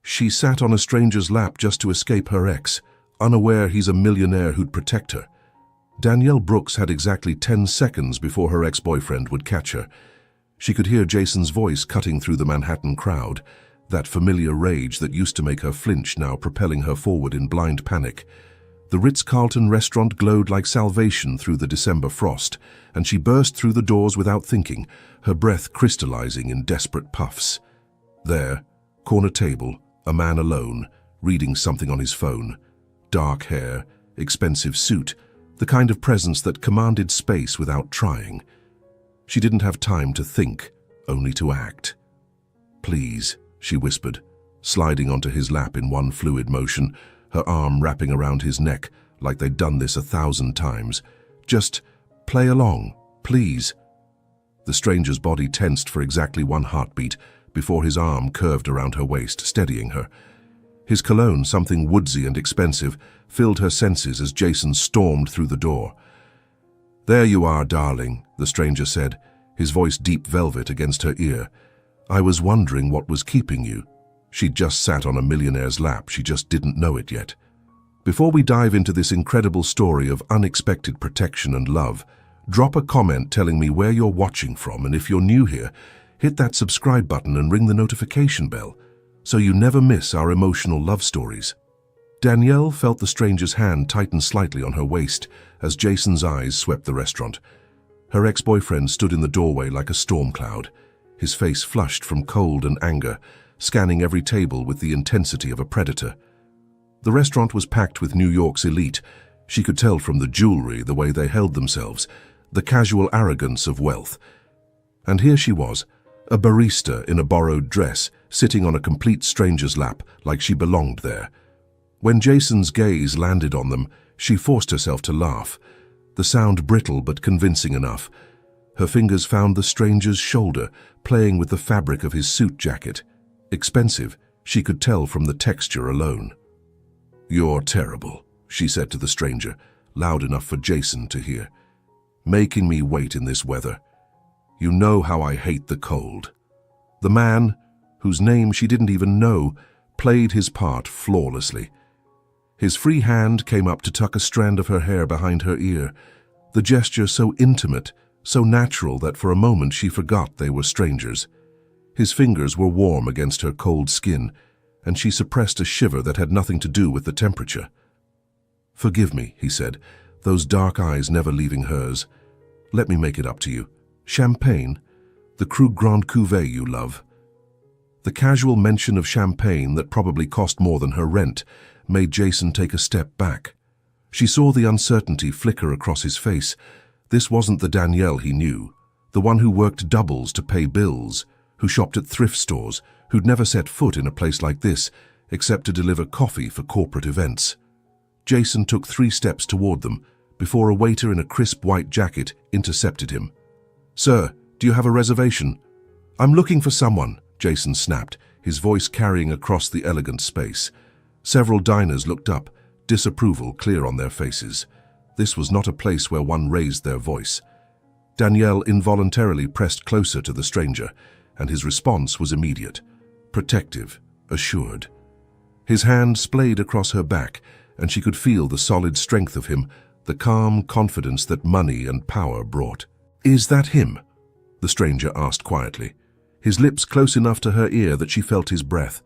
She sat on a stranger's lap just to escape her ex, unaware he's a millionaire who'd protect her. Danielle Brooks had exactly 10 seconds before her ex-boyfriend would catch her. She could hear Jason's voice cutting through the Manhattan crowd, that familiar rage that used to make her flinch now propelling her forward in blind panic. The Ritz-Carlton restaurant glowed like salvation through the December frost, and she burst through the doors without thinking, her breath crystallizing in desperate puffs. There, corner table, a man alone, reading something on his phone. Dark hair, expensive suit, the kind of presence that commanded space without trying. She didn't have time to think, only to act. "Please," she whispered, sliding onto his lap in one fluid motion, her arm wrapping around his neck like they'd done this 1,000 times. "Just play along, please." The stranger's body tensed for exactly one heartbeat before his arm curved around her waist, steadying her. His cologne, something woodsy and expensive, filled her senses as Jason stormed through the door. "There you are, darling," the stranger said, his voice deep velvet against her ear. "I was wondering what was keeping you." She'd just sat on a millionaire's lap, she just didn't know it yet. Before we dive into this incredible story of unexpected protection and love, drop a comment telling me where you're watching from, and if you're new here, hit that subscribe button and ring the notification bell so you never miss our emotional love stories. Danielle felt the stranger's hand tighten slightly on her waist as Jason's eyes swept the restaurant. Her ex-boyfriend stood in the doorway like a storm cloud, his face flushed from cold and anger, scanning every table with the intensity of a predator. The restaurant was packed with New York's elite. She could tell from the jewelry, the way they held themselves, the casual arrogance of wealth. And here she was, a barista in a borrowed dress, sitting on a complete stranger's lap like she belonged there. When Jason's gaze landed on them, she forced herself to laugh, the sound brittle but convincing enough. Her fingers found the stranger's shoulder, playing with the fabric of his suit jacket. Expensive, she could tell from the texture alone. "You're terrible," she said to the stranger, loud enough for Jason to hear. "Making me wait in this weather. You know how I hate the cold." The man, whose name she didn't even know, played his part flawlessly. His free hand came up to tuck a strand of her hair behind her ear, the gesture so intimate, so natural that for a moment she forgot they were strangers. His fingers were warm against her cold skin, and she suppressed a shiver that had nothing to do with the temperature. "Forgive me," he said, those dark eyes never leaving hers. "Let me make it up to you. Champagne? The Cru Grand Cuvée you love." The casual mention of champagne that probably cost more than her rent made Jason take a step back. She saw the uncertainty flicker across his face. This wasn't the Danielle he knew, the one who worked doubles to pay bills, who shopped at thrift stores, who'd never set foot in a place like this, except to deliver coffee for corporate events. Jason took 3 steps toward them, before a waiter in a crisp white jacket intercepted him. "Sir, do you have a reservation?" "I'm looking for someone," Jason snapped, his voice carrying across the elegant space. Several diners looked up, disapproval clear on their faces. This was not a place where one raised their voice. Danielle involuntarily pressed closer to the stranger, and his response was immediate, protective, assured. His hand splayed across her back, and she could feel the solid strength of him, the calm confidence that money and power brought. "Is that him?" the stranger asked quietly, his lips close enough to her ear that she felt his breath.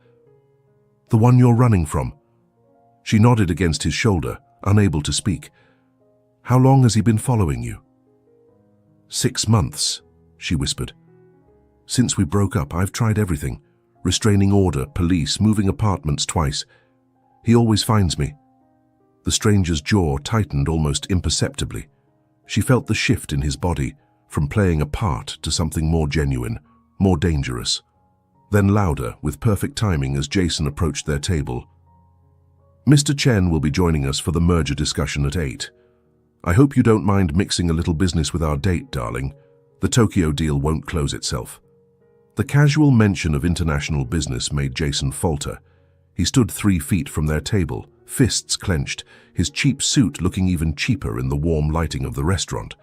"The one you're running from?" She nodded against his shoulder, unable to speak. "How long has he been following you?" 6 months, she whispered. "Since we broke up, I've tried everything. Restraining order, police, moving apartments twice. He always finds me." The stranger's jaw tightened almost imperceptibly. She felt the shift in his body, from playing a part to something more genuine, more dangerous. Then louder, with perfect timing as Jason approached their table. "Mr. Chen will be joining us for the merger discussion at 8. I hope you don't mind mixing a little business with our date, darling. The Tokyo deal won't close itself." The casual mention of international business made Jason falter. He stood 3 feet from their table, fists clenched, his cheap suit looking even cheaper in the warm lighting of the restaurant.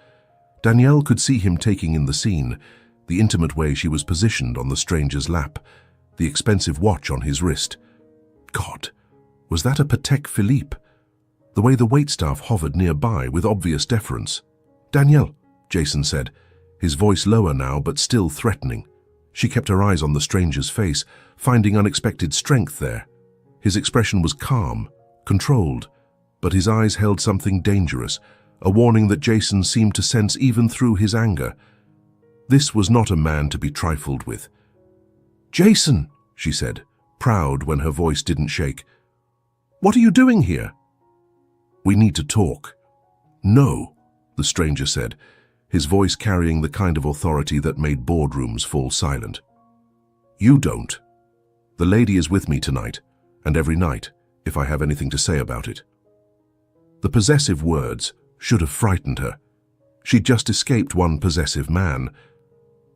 Danielle could see him taking in the scene, the intimate way she was positioned on the stranger's lap, the expensive watch on his wrist, God, was that a Patek Philippe? The way the waitstaff hovered nearby with obvious deference. "Danielle," Jason said, his voice lower now but still threatening. She kept her eyes on the stranger's face, finding unexpected strength there. His expression was calm, controlled, but his eyes held something dangerous, a warning that Jason seemed to sense even through his anger. This was not a man to be trifled with. "Jason," she said, proud when her voice didn't shake. "What are you doing here?" "We need to talk." "No," the stranger said, his voice carrying the kind of authority that made boardrooms fall silent. "You don't. The lady is with me tonight, and every night, if I have anything to say about it." The possessive words should have frightened her. She'd just escaped one possessive man.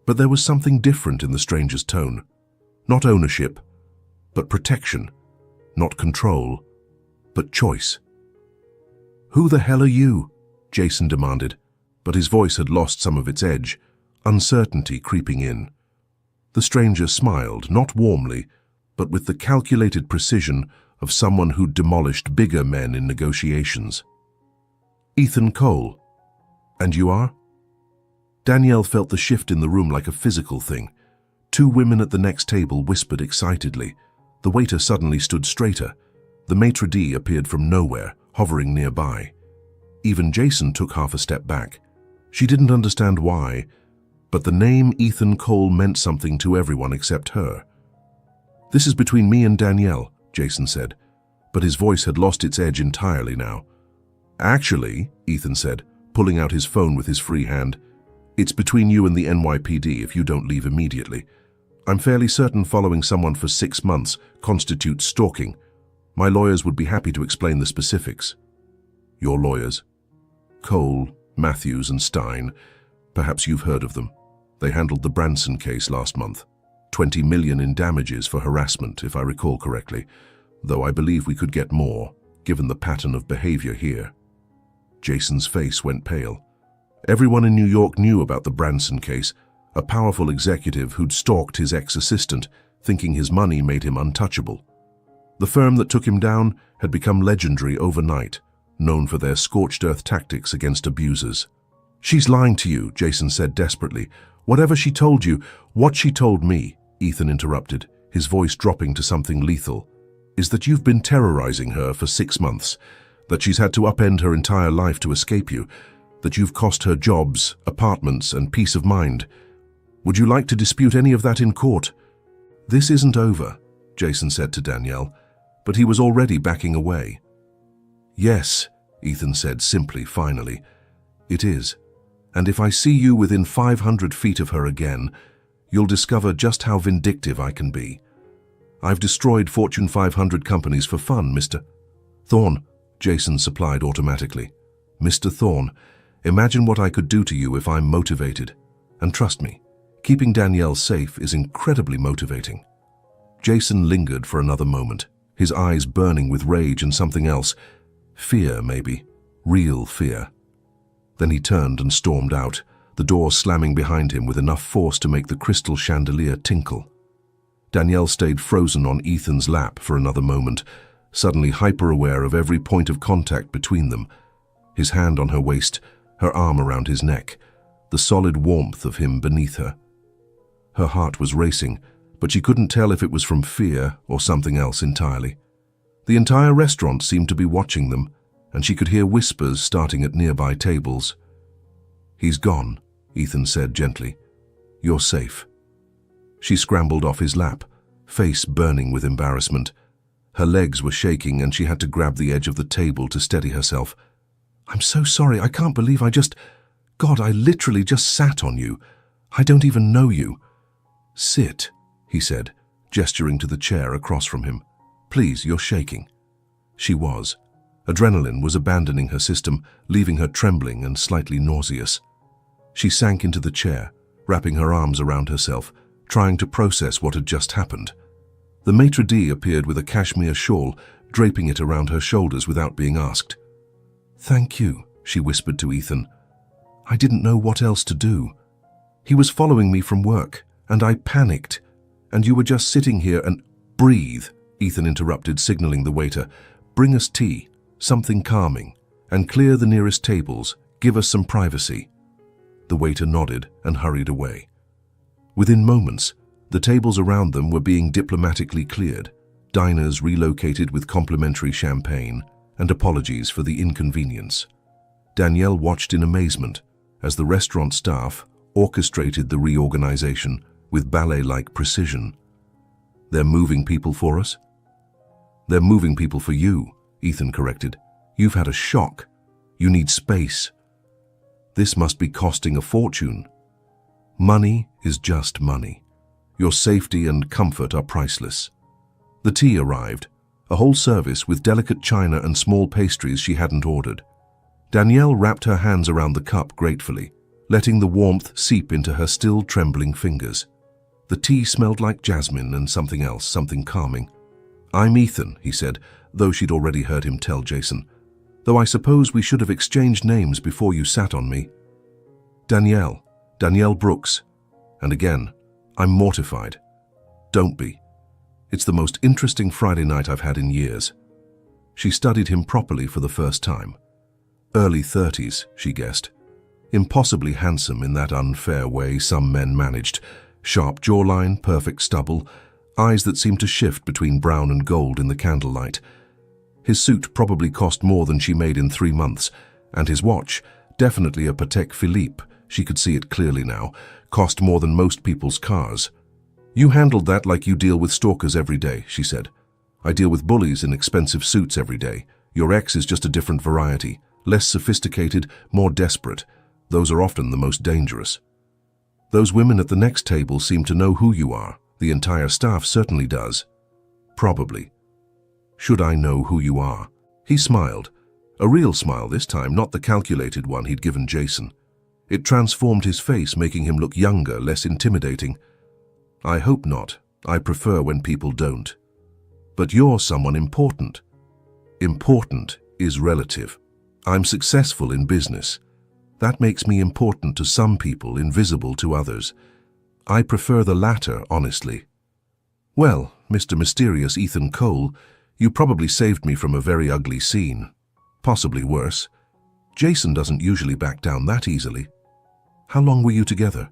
But there was something different in the stranger's tone. Not ownership, but protection. Not control, but choice. "Who the hell are you?" Jason demanded, but his voice had lost some of its edge, uncertainty creeping in. The stranger smiled, not warmly, but with the calculated precision of someone who'd demolished bigger men in negotiations. "Ethan Cole. And you are?" Danielle felt the shift in the room like a physical thing. Two women at the next table whispered excitedly. The waiter suddenly stood straighter. The maitre d' appeared from nowhere, hovering nearby. Even Jason took half a step back. She didn't understand why, but the name Ethan Cole meant something to everyone except her. "This is between me and Danielle," Jason said, but his voice had lost its edge entirely now. "Actually," Ethan said, pulling out his phone with his free hand, "it's between you and the NYPD if you don't leave immediately. I'm fairly certain following someone for 6 months constitutes stalking. My lawyers would be happy to explain the specifics." "Your lawyers?" "Cole, Matthews and Stein. Perhaps you've heard of them. They handled the Branson case last month. 20 million in damages for harassment, if I recall correctly, though I believe we could get more, given the pattern of behavior here." Jason's face went pale. Everyone in New York knew about the Branson case, a powerful executive who'd stalked his ex-assistant, thinking his money made him untouchable. The firm that took him down had become legendary overnight, known for their scorched-earth tactics against abusers. "She's lying to you," Jason said desperately. "Whatever she told you, what she told me," Ethan interrupted, his voice dropping to something lethal, "is that you've been terrorizing her for 6 months, that she's had to upend her entire life to escape you, that you've cost her jobs, apartments, and peace of mind. Would you like to dispute any of that in court?" "This isn't over," Jason said to Danielle, but he was already backing away. "Yes," Ethan said simply, finally, "it is. And if I see you within 500 feet of her again, you'll discover just how vindictive I can be. I've destroyed Fortune 500 companies for fun, Mr. Thorne," Jason supplied automatically. "Mr. Thorne, imagine what I could do to you if I'm motivated. And trust me, keeping Danielle safe is incredibly motivating." Jason lingered for another moment, his eyes burning with rage and something else. Fear, maybe. Real fear. Then he turned and stormed out, the door slamming behind him with enough force to make the crystal chandelier tinkle. Danielle stayed frozen on Ethan's lap for another moment, suddenly hyper-aware of every point of contact between them. His hand on her waist, her arm around his neck, the solid warmth of him beneath her. Her heart was racing, but she couldn't tell if it was from fear or something else entirely. The entire restaurant seemed to be watching them, and she could hear whispers starting at nearby tables. "He's gone," Ethan said gently. "You're safe." She scrambled off his lap, face burning with embarrassment. Her legs were shaking and she had to grab the edge of the table to steady herself. "I'm so sorry, I can't believe God, I literally just sat on you. I don't even know you." "Sit," he said, gesturing to the chair across from him. "Please, you're shaking." She was. Adrenaline was abandoning her system, leaving her trembling and slightly nauseous. She sank into the chair, wrapping her arms around herself, trying to process what had just happened. The maitre d' appeared with a cashmere shawl, draping it around her shoulders without being asked. "Thank you," she whispered to Ethan. "I didn't know what else to do. He was following me from work, and I panicked, and you were just sitting here and—" "Breathe," Ethan interrupted, signaling the waiter. "Bring us tea, something calming, and clear the nearest tables. Give us some privacy." The waiter nodded and hurried away. Within moments, the tables around them were being diplomatically cleared, diners relocated with complimentary champagne, and apologies for the inconvenience. Danielle watched in amazement as the restaurant staff orchestrated the reorganization with ballet-like precision. "They're moving people for us?" "They're moving people for you," Ethan corrected. "You've had a shock. You need space." "This must be costing a fortune." "Money is just money. Your safety and comfort are priceless." The tea arrived, a whole service with delicate china and small pastries she hadn't ordered. Danielle wrapped her hands around the cup gratefully, letting the warmth seep into her still trembling fingers. The tea smelled like jasmine and something else, something calming. "I'm Ethan," he said, though she'd already heard him tell Jason. "Though I suppose we should have exchanged names before you sat on me." Danielle Brooks." And again, "I'm mortified." "Don't be. It's the most interesting Friday night I've had in years." She studied him properly for the first time. Early 30s, she guessed. Impossibly handsome in that unfair way some men managed. Sharp jawline, perfect stubble, eyes that seemed to shift between brown and gold in the candlelight. His suit probably cost more than she made in 3 months, and his watch, definitely a Patek Philippe, she could see it clearly now, cost more than most people's cars. "You handled that like you deal with stalkers every day," she said. "I deal with bullies in expensive suits every day. Your ex is just a different variety, less sophisticated, more desperate. Those are often the most dangerous." "Those women at the next table seem to know who you are. The entire staff certainly does." "Probably." "Should I know who you are?" He smiled. A real smile this time, not the calculated one he'd given Jason. It transformed his face, making him look younger, less intimidating. "I hope not. I prefer when people don't. But you're someone important." "Important is relative. I'm successful in business. That makes me important to some people, invisible to others. I prefer the latter, honestly." "Well, Mr. Mysterious Ethan Cole, you probably saved me from a very ugly scene. Possibly worse. Jason doesn't usually back down that easily." "How long were you together?"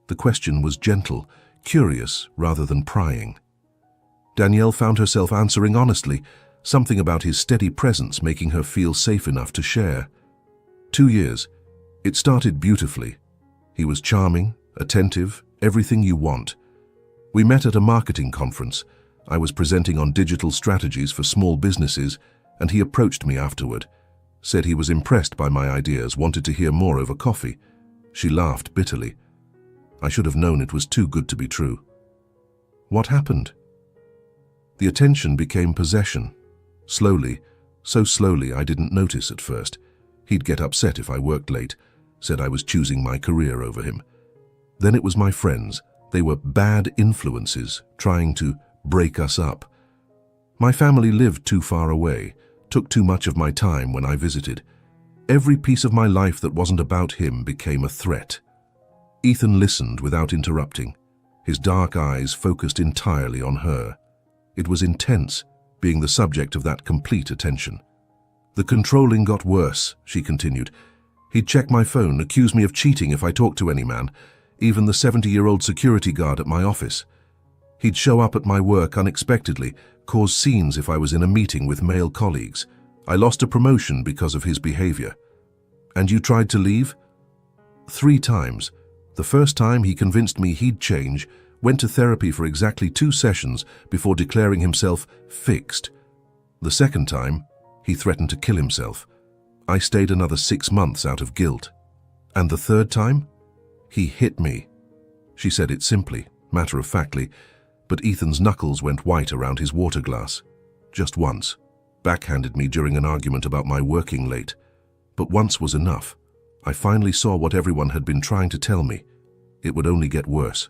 The question was gentle, curious rather than prying. Danielle found herself answering honestly, something about his steady presence making her feel safe enough to share. 2 years. It started beautifully. He was charming, attentive, everything you want. We met at a marketing conference. I was presenting on digital strategies for small businesses, and he approached me afterward. Said he was impressed by my ideas, wanted to hear more over coffee. She laughed bitterly. I should have known it was too good to be true. What happened? The attention became possession. Slowly, so slowly I didn't notice at first. He'd get upset if I worked late, said I was choosing my career over him. Then it was my friends. They were bad influences, trying to break us up. My family lived too far away, took too much of my time when I visited. Every piece of my life that wasn't about him became a threat. Ethan listened without interrupting, his dark eyes focused entirely on her. It was intense, being the subject of that complete attention. The controlling got worse, she continued. He'd check my phone, accuse me of cheating if I talked to any man, even the 70-year-old security guard at my office. He'd show up at my work unexpectedly, cause scenes if I was in a meeting with male colleagues. I lost a promotion because of his behavior. And you tried to leave? 3 times. The first time he convinced me he'd change, went to therapy for exactly 2 sessions before declaring himself fixed. The second time, he threatened to kill himself. I stayed another 6 months out of guilt. And the third time? He hit me. She said it simply, matter-of-factly, but Ethan's knuckles went white around his water glass. Just once. Backhanded me during an argument about my working late. But once was enough. I finally saw what everyone had been trying to tell me. It would only get worse.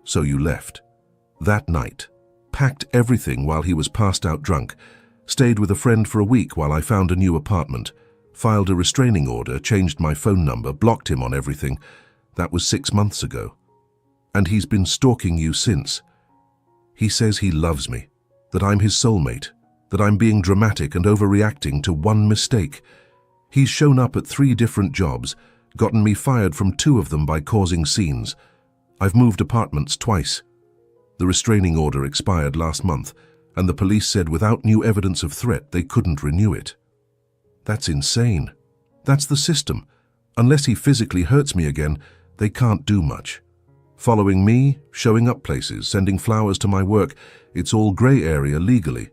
So you left. That night. Packed everything while he was passed out drunk. Stayed with a friend for a week while I found a new apartment. Filed a restraining order, changed my phone number, blocked him on everything. That was 6 months ago. And he's been stalking you since. He says he loves me. that I'm his soulmate, that I'm being dramatic and overreacting to one mistake. He's shown up at 3 different jobs, gotten me fired from 2 of them by causing scenes. I've moved apartments twice. The restraining order expired last month, and the police said without new evidence of threat they couldn't renew it. That's insane. That's the system. Unless he physically hurts me again, they can't do much. Following me, showing up places, sending flowers to my work, it's all grey area legally.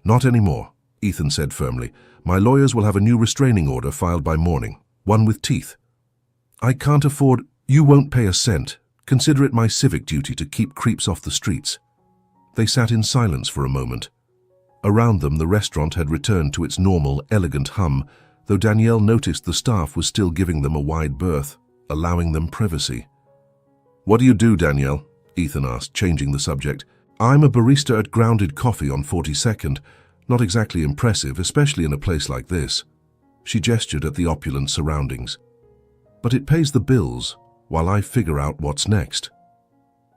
Not anymore, Ethan said firmly. My lawyers will have a new restraining order filed by morning, one with teeth. I can't afford— You won't pay a cent. Consider it my civic duty to keep creeps off the streets. They sat in silence for a moment. Around them, the restaurant had returned to its normal, elegant hum, though Danielle noticed the staff was still giving them a wide berth, allowing them privacy. What do you do, Danielle? Ethan asked, changing the subject. I'm a barista at Grounded Coffee on 42nd. Not exactly impressive, especially in a place like this. She gestured at the opulent surroundings. But it pays the bills, while I figure out what's next.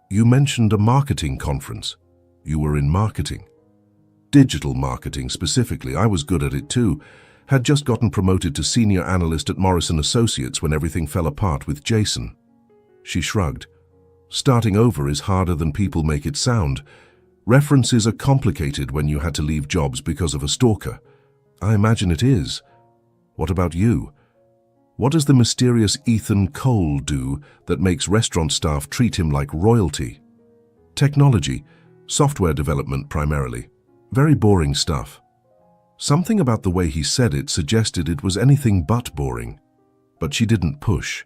You mentioned a marketing conference. You were in marketing. Digital marketing specifically. I was good at it too. Had just gotten promoted to senior analyst at Morrison Associates when everything fell apart with Jason. She shrugged. Starting over is harder than people make it sound. References are complicated when you had to leave jobs because of a stalker. I imagine it is. What about you? What does the mysterious Ethan Cole do that makes restaurant staff treat him like royalty? Technology, software development primarily. Very boring stuff. Something about the way he said it suggested it was anything but boring. But she didn't push.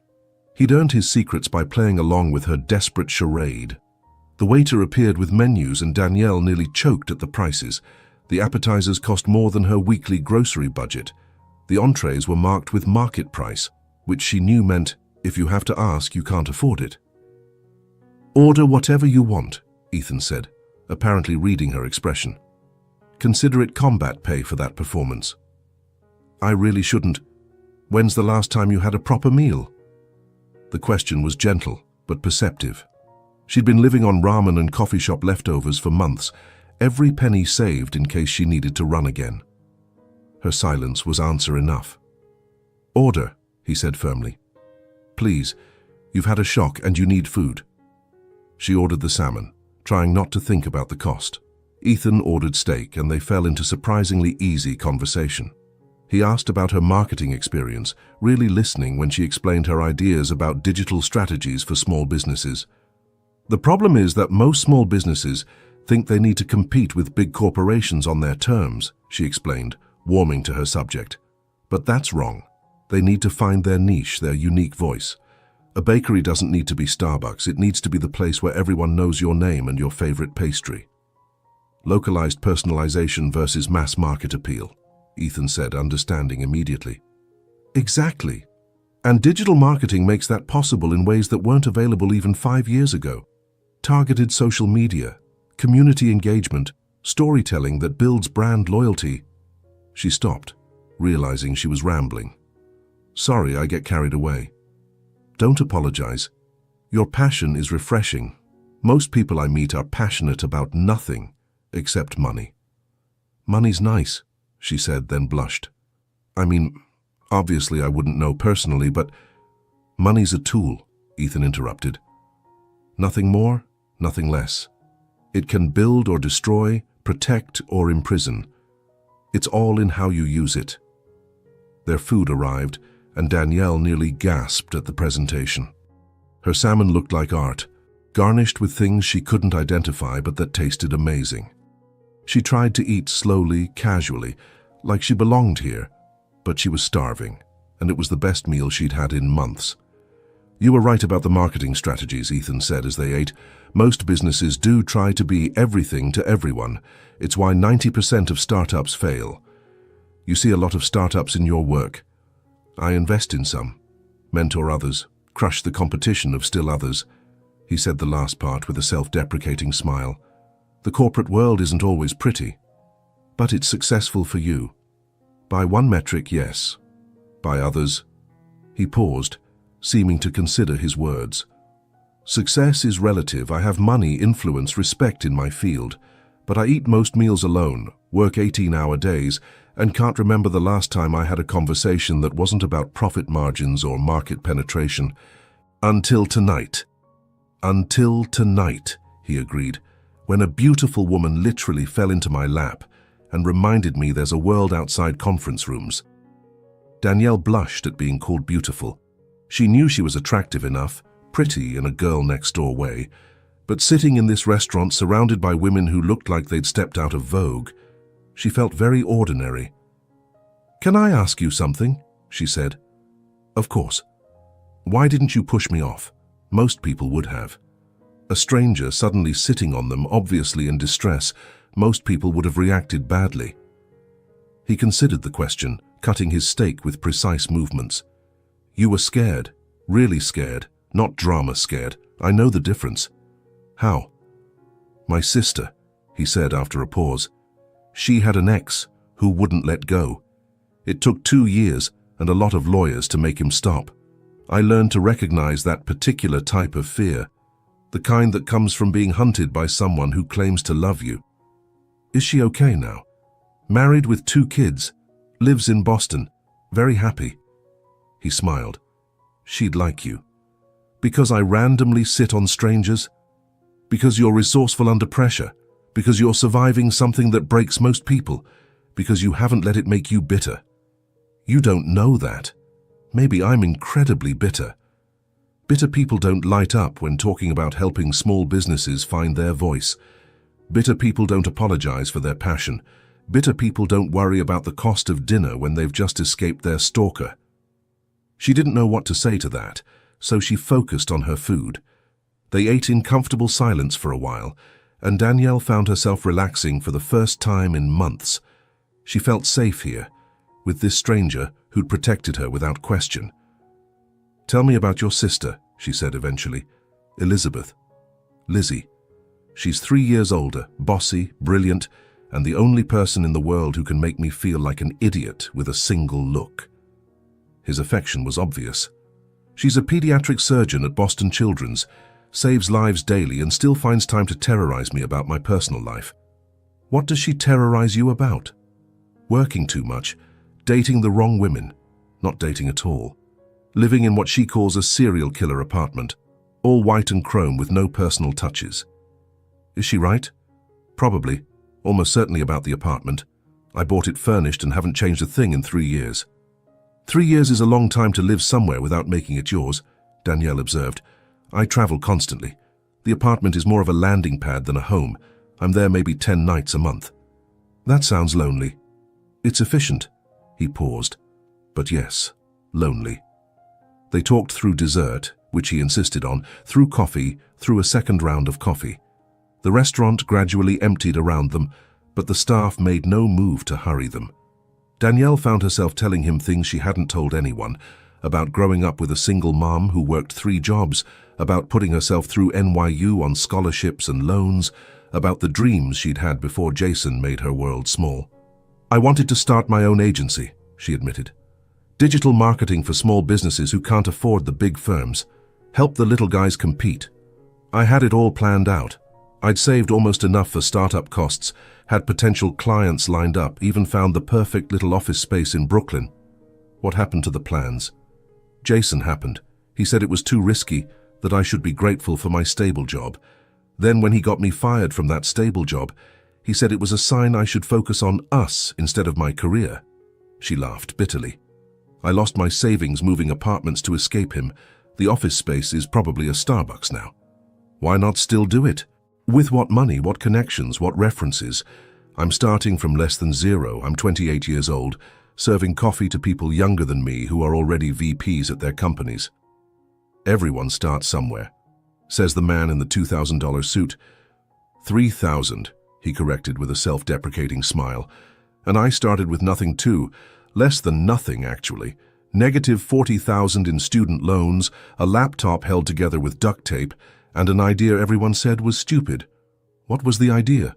He'd earned his secrets by playing along with her desperate charade. The waiter appeared with menus and Danielle nearly choked at the prices. The appetizers cost more than her weekly grocery budget. The entrees were marked with market price, which she knew meant, if you have to ask, you can't afford it. Order whatever you want, Ethan said, apparently reading her expression. Consider it combat pay for that performance. I really shouldn't. When's the last time you had a proper meal? The question was gentle, but perceptive. She'd been living on ramen and coffee shop leftovers for months, every penny saved in case she needed to run again. Her silence was answer enough. Order, he said firmly. Please, you've had a shock and you need food. She ordered the salmon, trying not to think about the cost. Ethan ordered steak and they fell into surprisingly easy conversation. He asked about her marketing experience, really listening when she explained her ideas about digital strategies for small businesses. The problem is that most small businesses think they need to compete with big corporations on their terms, she explained, warming to her subject. But that's wrong. They need to find their niche, their unique voice. A bakery doesn't need to be Starbucks. It needs to be the place where everyone knows your name and your favorite pastry. Localized personalization versus mass market appeal, Ethan said, understanding immediately. Exactly. And digital marketing makes that possible in ways that weren't available even 5 years ago. Targeted social media, community engagement, storytelling that builds brand loyalty. She stopped, realizing she was rambling. Sorry, I get carried away. Don't apologize. Your passion is refreshing. Most people I meet are passionate about nothing except money. Money's nice, she said, then blushed. I mean, obviously I wouldn't know personally, but money's a tool, Ethan interrupted. Nothing more, nothing less. It can build or destroy, protect or imprison. It's all in how you use it. Their food arrived, and Danielle nearly gasped at the presentation. Her salmon looked like art, garnished with things she couldn't identify but that tasted amazing. She tried to eat slowly, casually, like she belonged here, but she was starving, and it was the best meal she'd had in months. You were right about the marketing strategies, Ethan said as they ate. Most businesses do try to be everything to everyone. It's why 90% of startups fail. You see a lot of startups in your work. I invest in some, mentor others, crush the competition of still others. He said the last part with a self-deprecating smile. The corporate world isn't always pretty, but it's successful for you. By one metric, yes. By others. He paused, seeming to consider his words. Success is relative. I have money, influence, respect in my field, but I eat most meals alone, work 18-hour days, and can't remember the last time I had a conversation that wasn't about profit margins or market penetration. Until tonight. Until tonight, he agreed, when a beautiful woman literally fell into my lap and reminded me there's a world outside conference rooms. Danielle blushed at being called beautiful. She knew she was attractive enough, pretty in a girl-next-door way, but sitting in this restaurant surrounded by women who looked like they'd stepped out of Vogue, she felt very ordinary. "Can I ask you something?" she said. "Of course." "Why didn't you push me off? Most people would have." A stranger suddenly sitting on them, obviously in distress, most people would have reacted badly. He considered the question, cutting his steak with precise movements. "You were scared, really scared, not drama scared. I know the difference." "How?" "My sister," he said after a pause. "She had an ex who wouldn't let go. It took 2 years and a lot of lawyers to make him stop. I learned to recognize that particular type of fear, the kind that comes from being hunted by someone who claims to love you." "Is she okay now?" "Married with 2 kids, lives in Boston, very happy." He smiled. "She'd like you. Because I randomly sit on strangers? Because you're resourceful under pressure? Because you're surviving something that breaks most people? Because you haven't let it make you bitter? You don't know that. Maybe I'm incredibly bitter. Bitter people don't light up when talking about helping small businesses find their voice. Bitter people don't apologize for their passion. Bitter people don't worry about the cost of dinner when they've just escaped their stalker." She didn't know what to say to that, so she focused on her food. They ate in comfortable silence for a while, and Danielle found herself relaxing for the first time in months. She felt safe here, with this stranger who'd protected her without question. "Tell me about your sister," she said eventually. "Elizabeth." "Lizzie. She's 3 years older, bossy, brilliant, and the only person in the world who can make me feel like an idiot with a single look." His affection was obvious. "She's a pediatric surgeon at Boston Children's, saves lives daily and still finds time to terrorize me about my personal life." "What does she terrorize you about?" "Working too much, dating the wrong women, not dating at all, living in what she calls a serial killer apartment, all white and chrome with no personal touches." "Is she right?" "Probably, almost certainly about the apartment. I bought it furnished and haven't changed a thing in 3 years." 3 years is a long time to live somewhere without making it yours," Danielle observed. "I travel constantly. The apartment is more of a landing pad than a home. I'm there maybe 10 nights a month." "That sounds lonely." "It's efficient." He paused. "But yes, lonely." They talked through dessert, which he insisted on, through coffee, through a second round of coffee. The restaurant gradually emptied around them, but the staff made no move to hurry them. Danielle found herself telling him things she hadn't told anyone, about growing up with a single mom who worked 3 jobs, about putting herself through NYU on scholarships and loans, about the dreams she'd had before Jason made her world small. "I wanted to start my own agency," she admitted. "Digital marketing for small businesses who can't afford the big firms. Help the little guys compete. I had it all planned out. I'd saved almost enough for startup costs, had potential clients lined up, even found the perfect little office space in Brooklyn. What happened to the plans? Jason happened. He said it was too risky, that I should be grateful for my stable job. Then when he got me fired from that stable job, he said it was a sign I should focus on us instead of my career." She laughed bitterly. "I lost my savings moving apartments to escape him. The office space is probably a Starbucks now. Why not still do it? With what money, what connections, what references? I'm starting from less than zero. I'm 28 years old, serving coffee to people younger than me who are already VPs at their companies." "Everyone starts somewhere," says the man in the $2,000 suit. $3,000, he corrected with a self-deprecating smile. "And I started with nothing too. Less than nothing, actually. Negative 40,000 in student loans, a laptop held together with duct tape, and an idea everyone said was stupid." "What was the idea?"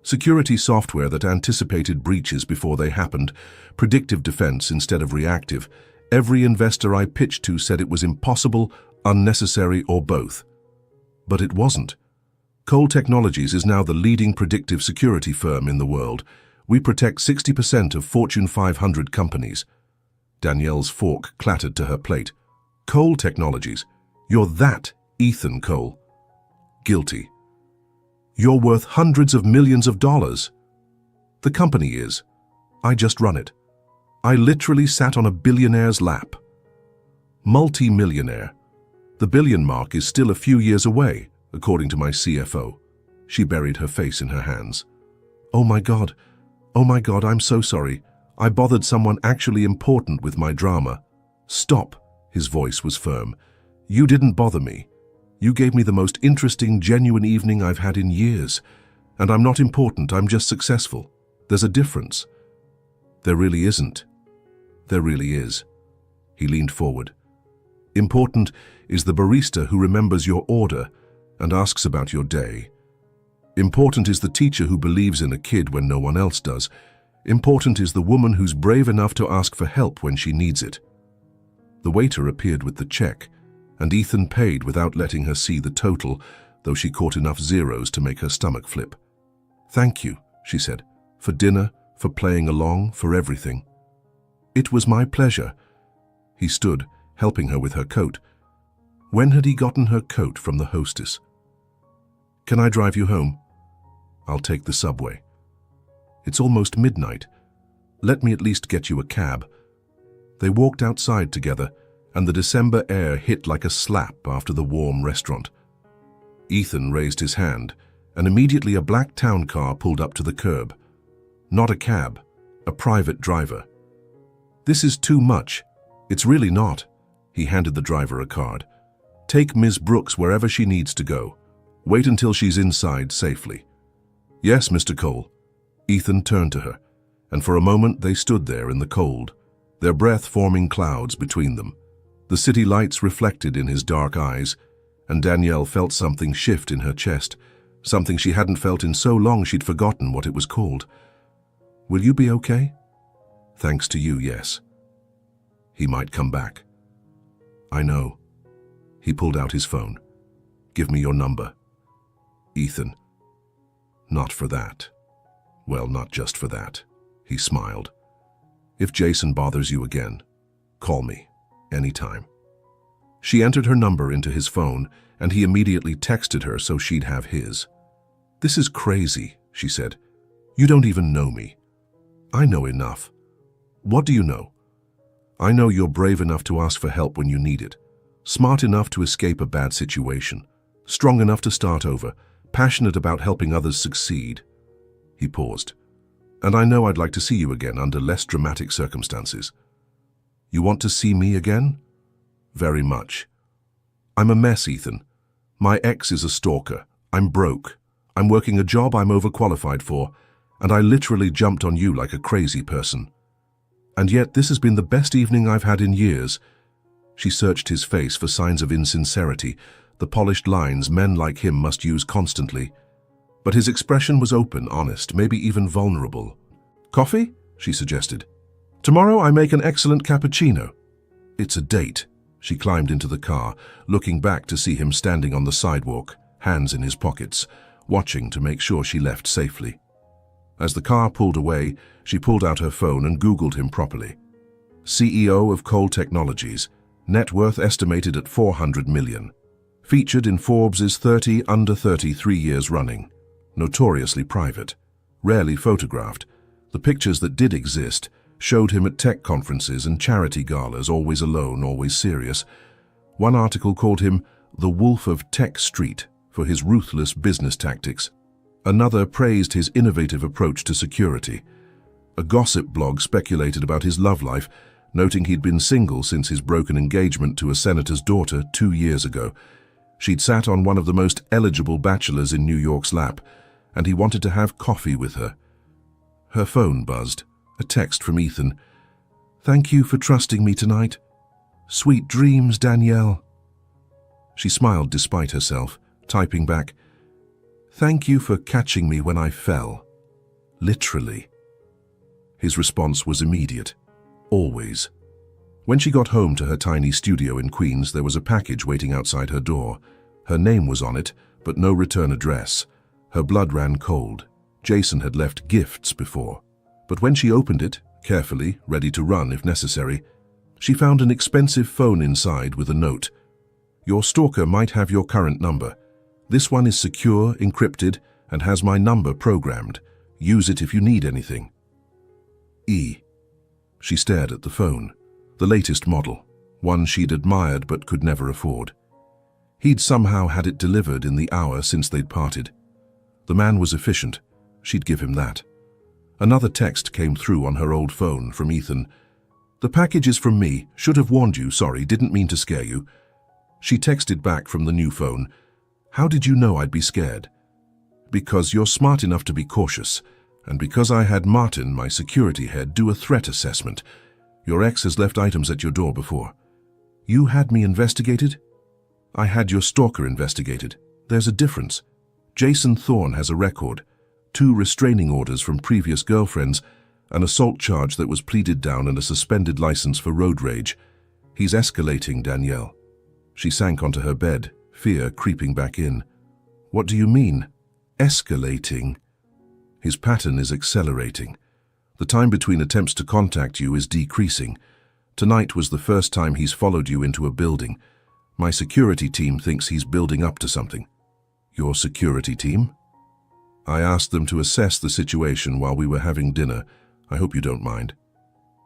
"Security software that anticipated breaches before they happened, predictive defense instead of reactive. Every investor I pitched to said it was impossible, unnecessary, or both. But it wasn't. Cole Technologies is now the leading predictive security firm in the world. We protect 60% of Fortune 500 companies. Danielle's fork clattered to her plate. Cole Technologies. You're that Ethan Cole. Guilty. You're worth hundreds of millions of dollars. The company is. I just run it. I literally sat on a billionaire's lap. Multi-millionaire. The billion mark is still a few years away, according to my CFO. She buried her face in her hands. Oh my God, I'm so sorry. I bothered someone actually important with my drama. Stop, his voice was firm. You didn't bother me. You gave me the most interesting, genuine evening I've had in years. And I'm not important, I'm just successful. There's a difference. There really isn't. There really is. He leaned forward. Important is the barista who remembers your order and asks about your day. Important is the teacher who believes in a kid when no one else does. Important is the woman who's brave enough to ask for help when she needs it. The waiter appeared with the check, and Ethan paid without letting her see the total, though she caught enough zeros to make her stomach flip. Thank you, she said, for dinner, for playing along, for everything. It was my pleasure. He stood, helping her with her coat. When had he gotten her coat from the hostess? Can I drive you home? I'll take the subway. It's almost midnight. Let me at least get you a cab. They walked outside together, and the December air hit like a slap after the warm restaurant. Ethan raised his hand, and immediately a black town car pulled up to the curb. Not a cab, a private driver. This is too much. It's really not. He handed the driver a card. Take Ms. Brooks wherever she needs to go. Wait until she's inside safely. Yes, Mr. Cole. Ethan turned to her, and for a moment they stood there in the cold, their breath forming clouds between them. The city lights reflected in his dark eyes, and Danielle felt something shift in her chest, something she hadn't felt in so long she'd forgotten what it was called. Will you be okay? Thanks to you, yes. He might come back. I know. He pulled out his phone. Give me your number. Ethan. Not for that. Well, not just for that. He smiled. If Jason bothers you again, call me, anytime. She entered her number into his phone, and he immediately texted her so she'd have his. This is crazy, she said. You don't even know me. I know enough. What do you know? I know you're brave enough to ask for help when you need it, smart enough to escape a bad situation, strong enough to start over, passionate about helping others succeed. He paused. And I know I'd like to see you again under less dramatic circumstances. You want to see me again? Very much. I'm a mess, Ethan. My ex is a stalker. I'm broke. I'm working a job I'm overqualified for, and I literally jumped on you like a crazy person. And yet this has been the best evening I've had in years. She searched his face for signs of insincerity, the polished lines men like him must use constantly. But his expression was open, honest, maybe even vulnerable. Coffee? She suggested. Tomorrow I make an excellent cappuccino. It's a date. She climbed into the car, looking back to see him standing on the sidewalk, hands in his pockets, watching to make sure she left safely. As the car pulled away, she pulled out her phone and Googled him properly. CEO of Cole Technologies, net worth estimated at $400 million. Featured in Forbes' 30 under 33 years running. Notoriously private. Rarely photographed. The pictures that did exist showed him at tech conferences and charity galas, always alone, always serious. One article called him the Wolf of Tech Street for his ruthless business tactics. Another praised his innovative approach to security. A gossip blog speculated about his love life, noting he'd been single since his broken engagement to a senator's daughter 2 years ago. She'd sat on one of the most eligible bachelors in New York's lap, and he wanted to have coffee with her. Her phone buzzed, a text from Ethan. Thank you for trusting me tonight. Sweet dreams, Danielle. She smiled despite herself, typing back, Thank you for catching me when I fell. Literally. His response was immediate. Always. When she got home to her tiny studio in Queens, there was a package waiting outside her door. Her name was on it, but no return address. Her blood ran cold. Jason had left gifts before. But when she opened it, carefully, ready to run if necessary, she found an expensive phone inside with a note. "Your stalker might have your current number. This one is secure, encrypted, and has my number programmed. Use it if you need anything." She stared at the phone, the latest model, one she'd admired but could never afford. He'd somehow had it delivered in the hour since they'd parted. The man was efficient, she'd give him that. Another text came through on her old phone from Ethan. "The package is from me. Should have warned you, sorry, didn't mean to scare you." She texted back from the new phone. "How did you know I'd be scared?" "Because you're smart enough to be cautious, and because I had Martin, my security head, do a threat assessment. Your ex has left items at your door before." "You had me investigated?" "I had your stalker investigated. There's a difference. Jason Thorne has a record, 2 restraining orders from previous girlfriends, an assault charge that was pleaded down, and a suspended license for road rage. He's escalating, Danielle." She sank onto her bed, fear creeping back in. "What do you mean, escalating?" "His pattern is accelerating. The time between attempts to contact you is decreasing. Tonight was the first time he's followed you into a building. My security team thinks he's building up to something." "Your security team?" "I asked them to assess the situation while we were having dinner. I hope you don't mind."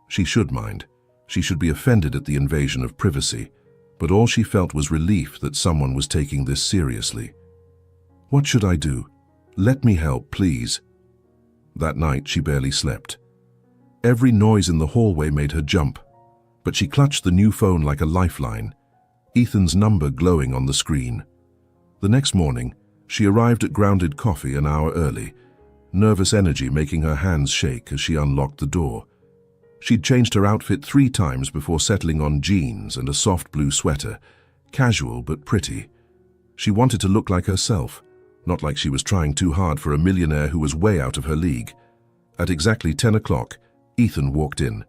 She should mind. She should be offended at the invasion of privacy. But all she felt was relief that someone was taking this seriously. "What should I do? Let me help, please." That night she barely slept. Every noise in the hallway made her jump, but she clutched the new phone like a lifeline, Ethan's number glowing on the screen. The next morning, she arrived at Grounded Coffee an hour early, nervous energy making her hands shake as she unlocked the door. She'd changed her outfit 3 times before settling on jeans and a soft blue sweater, casual but pretty. She wanted to look like herself, not like she was trying too hard for a millionaire who was way out of her league. At exactly 10 o'clock, Ethan walked in.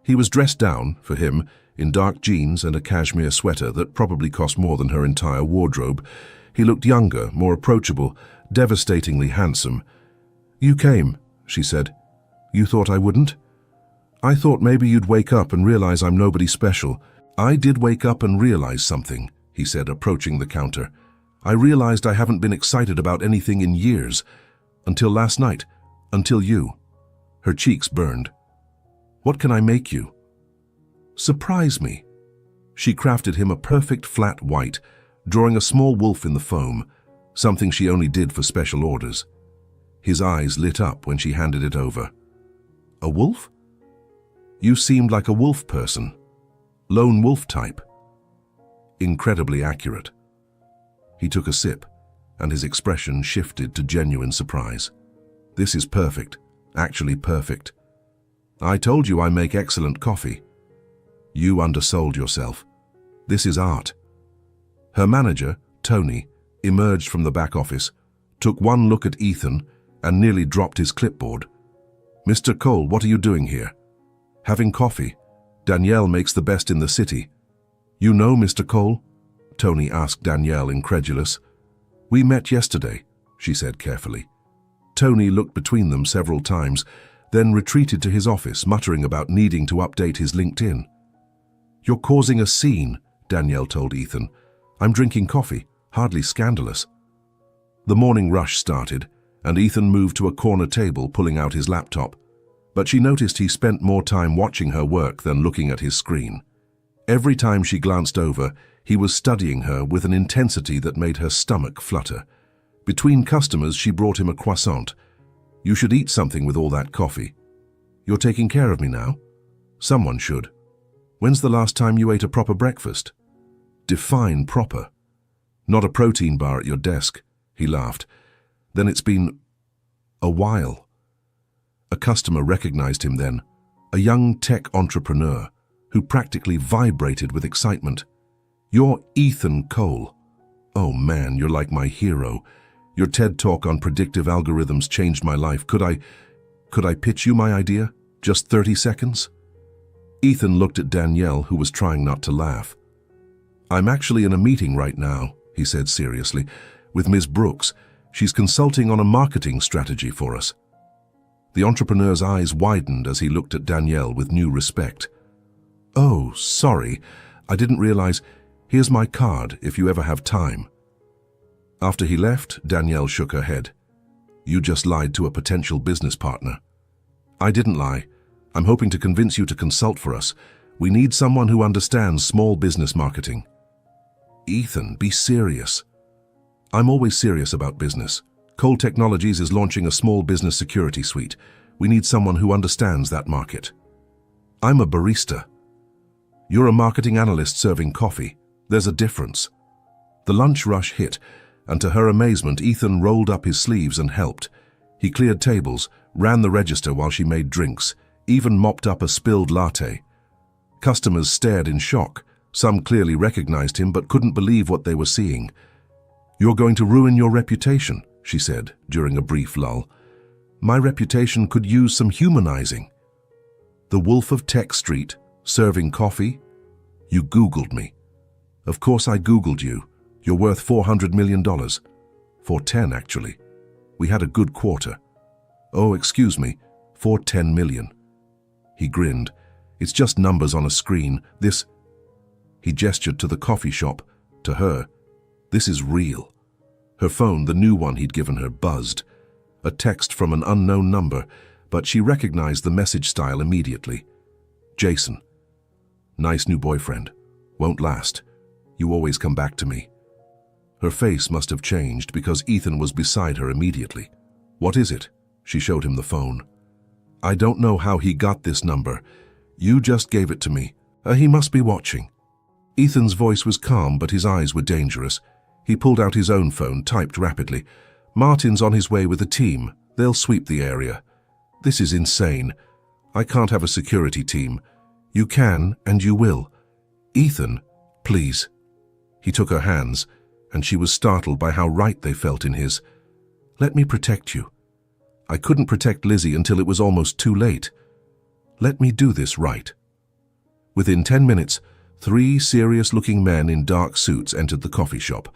He was dressed down, for him, in dark jeans and a cashmere sweater that probably cost more than her entire wardrobe. He looked younger, more approachable, devastatingly handsome. "You came," she said. "You thought I wouldn't?" "I thought maybe you'd wake up and realize I'm nobody special." "I did wake up and realize something," he said, approaching the counter. "I realized I haven't been excited about anything in years. Until last night. Until you." Her cheeks burned. "What can I make you?" "Surprise me." She crafted him a perfect flat white, drawing a small wolf in the foam, something she only did for special orders. His eyes lit up when she handed it over. "A wolf?" "You seemed like a wolf person. Lone wolf type." Incredibly accurate. He took a sip, and his expression shifted to genuine surprise. "This is perfect. Actually perfect. I told you I make excellent coffee." "You undersold yourself. This is art." Her manager, Tony, emerged from the back office, took one look at Ethan, and nearly dropped his clipboard. "Mr. Cole, what are you doing here?" "Having coffee. Danielle makes the best in the city." "You know Mr. Cole?" Tony asked Danielle, incredulous. "We met yesterday," she said carefully. Tony looked between them several times, then retreated to his office, muttering about needing to update his LinkedIn. "You're causing a scene," Danielle told Ethan. "I'm drinking coffee, hardly scandalous." The morning rush started, and Ethan moved to a corner table, pulling out his laptop. But she noticed he spent more time watching her work than looking at his screen. Every time she glanced over, he was studying her with an intensity that made her stomach flutter. Between customers, she brought him a croissant. "You should eat something with all that coffee." "You're taking care of me now?" "Someone should." "When's the last time you ate a proper breakfast?" "Define proper." "Not a protein bar at your desk," he laughed. "Then it's been a while." A customer recognized him then, a young tech entrepreneur who practically vibrated with excitement. "You're Ethan Cole. Oh man, you're like my hero. Your TED talk on predictive algorithms changed my life. Could I pitch you my idea? Just 30 seconds? Ethan looked at Danielle, who was trying not to laugh. "I'm actually in a meeting right now," he said seriously. With Ms. Brooks, she's consulting on a marketing strategy for us." The entrepreneur's eyes widened as he looked at Danielle with new respect. "Oh, sorry, I didn't realize. Here's my card if you ever have time." After he left, Danielle shook her head. "You just lied to a potential business partner." "I didn't lie. I'm hoping to convince you to consult for us. We need someone who understands small business marketing." "Ethan, be serious." "I'm always serious about business. Cole Technologies is launching a small business security suite. We need someone who understands that market." "I'm a barista." "You're a marketing analyst serving coffee. There's a difference." The lunch rush hit, and to her amazement, Ethan rolled up his sleeves and helped. He cleared tables, ran the register while she made drinks, even mopped up a spilled latte. Customers stared in shock. Some clearly recognized him but couldn't believe what they were seeing. "You're going to ruin your reputation," she said during a brief lull. "My reputation could use some humanizing." "The Wolf of Tech Street, serving coffee? You Googled me." "Of course I Googled you. You're worth $400 million. 410, actually. We had a good quarter." "Oh, excuse me, 410 million. He grinned. "It's just numbers on a screen. This—" He gestured to the coffee shop. To her, "This is real." Her phone, the new one he'd given her, buzzed. A text from an unknown number, but she recognized the message style immediately. "Jason. Nice new boyfriend. Won't last. You always come back to me." Her face must have changed because Ethan was beside her immediately. "What is it?" She showed him the phone. "I don't know how he got this number. You just gave it to me. He must be watching." Ethan's voice was calm, but his eyes were dangerous. He pulled out his own phone, typed rapidly. "Martin's on his way with a team. They'll sweep the area." "This is insane. I can't have a security team." "You can, and you will." "Ethan, please." He took her hands, and she was startled by how right they felt in his. "Let me protect you. I couldn't protect Lizzie until it was almost too late. Let me do this right." Within 10 minutes, 3 serious-looking men in dark suits entered the coffee shop.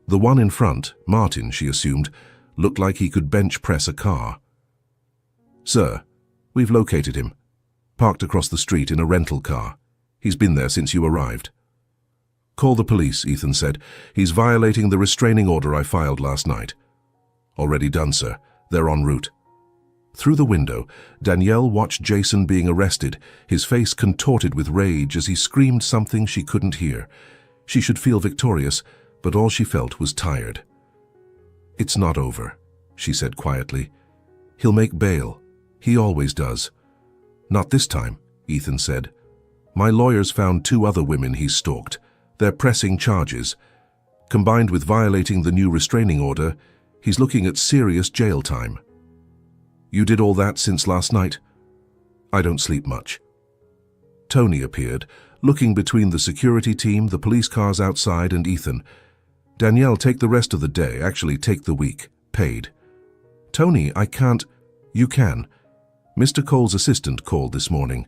The one in front, Martin, she assumed, looked like he could bench press a car. "Sir, we've located him. Parked across the street in a rental car. He's been there since you arrived." "Call the police," Ethan said. "He's violating the restraining order I filed last night." "Already done, sir. They're en route." Through the window, Danielle watched Jason being arrested, his face contorted with rage as he screamed something she couldn't hear. She should feel victorious, but all she felt was tired. "It's not over," she said quietly. "He'll make bail. He always does." "Not this time," Ethan said. "My lawyers found 2 other women he's stalked. They're pressing charges. Combined with violating the new restraining order, he's looking at serious jail time." "You did all that since last night?" "I don't sleep much." Tony appeared, looking between the security team, the police cars outside, and Ethan. "Danielle, take the rest of the day, actually take the week, paid." "Tony, I can't." "You can. Mr. Cole's assistant called this morning.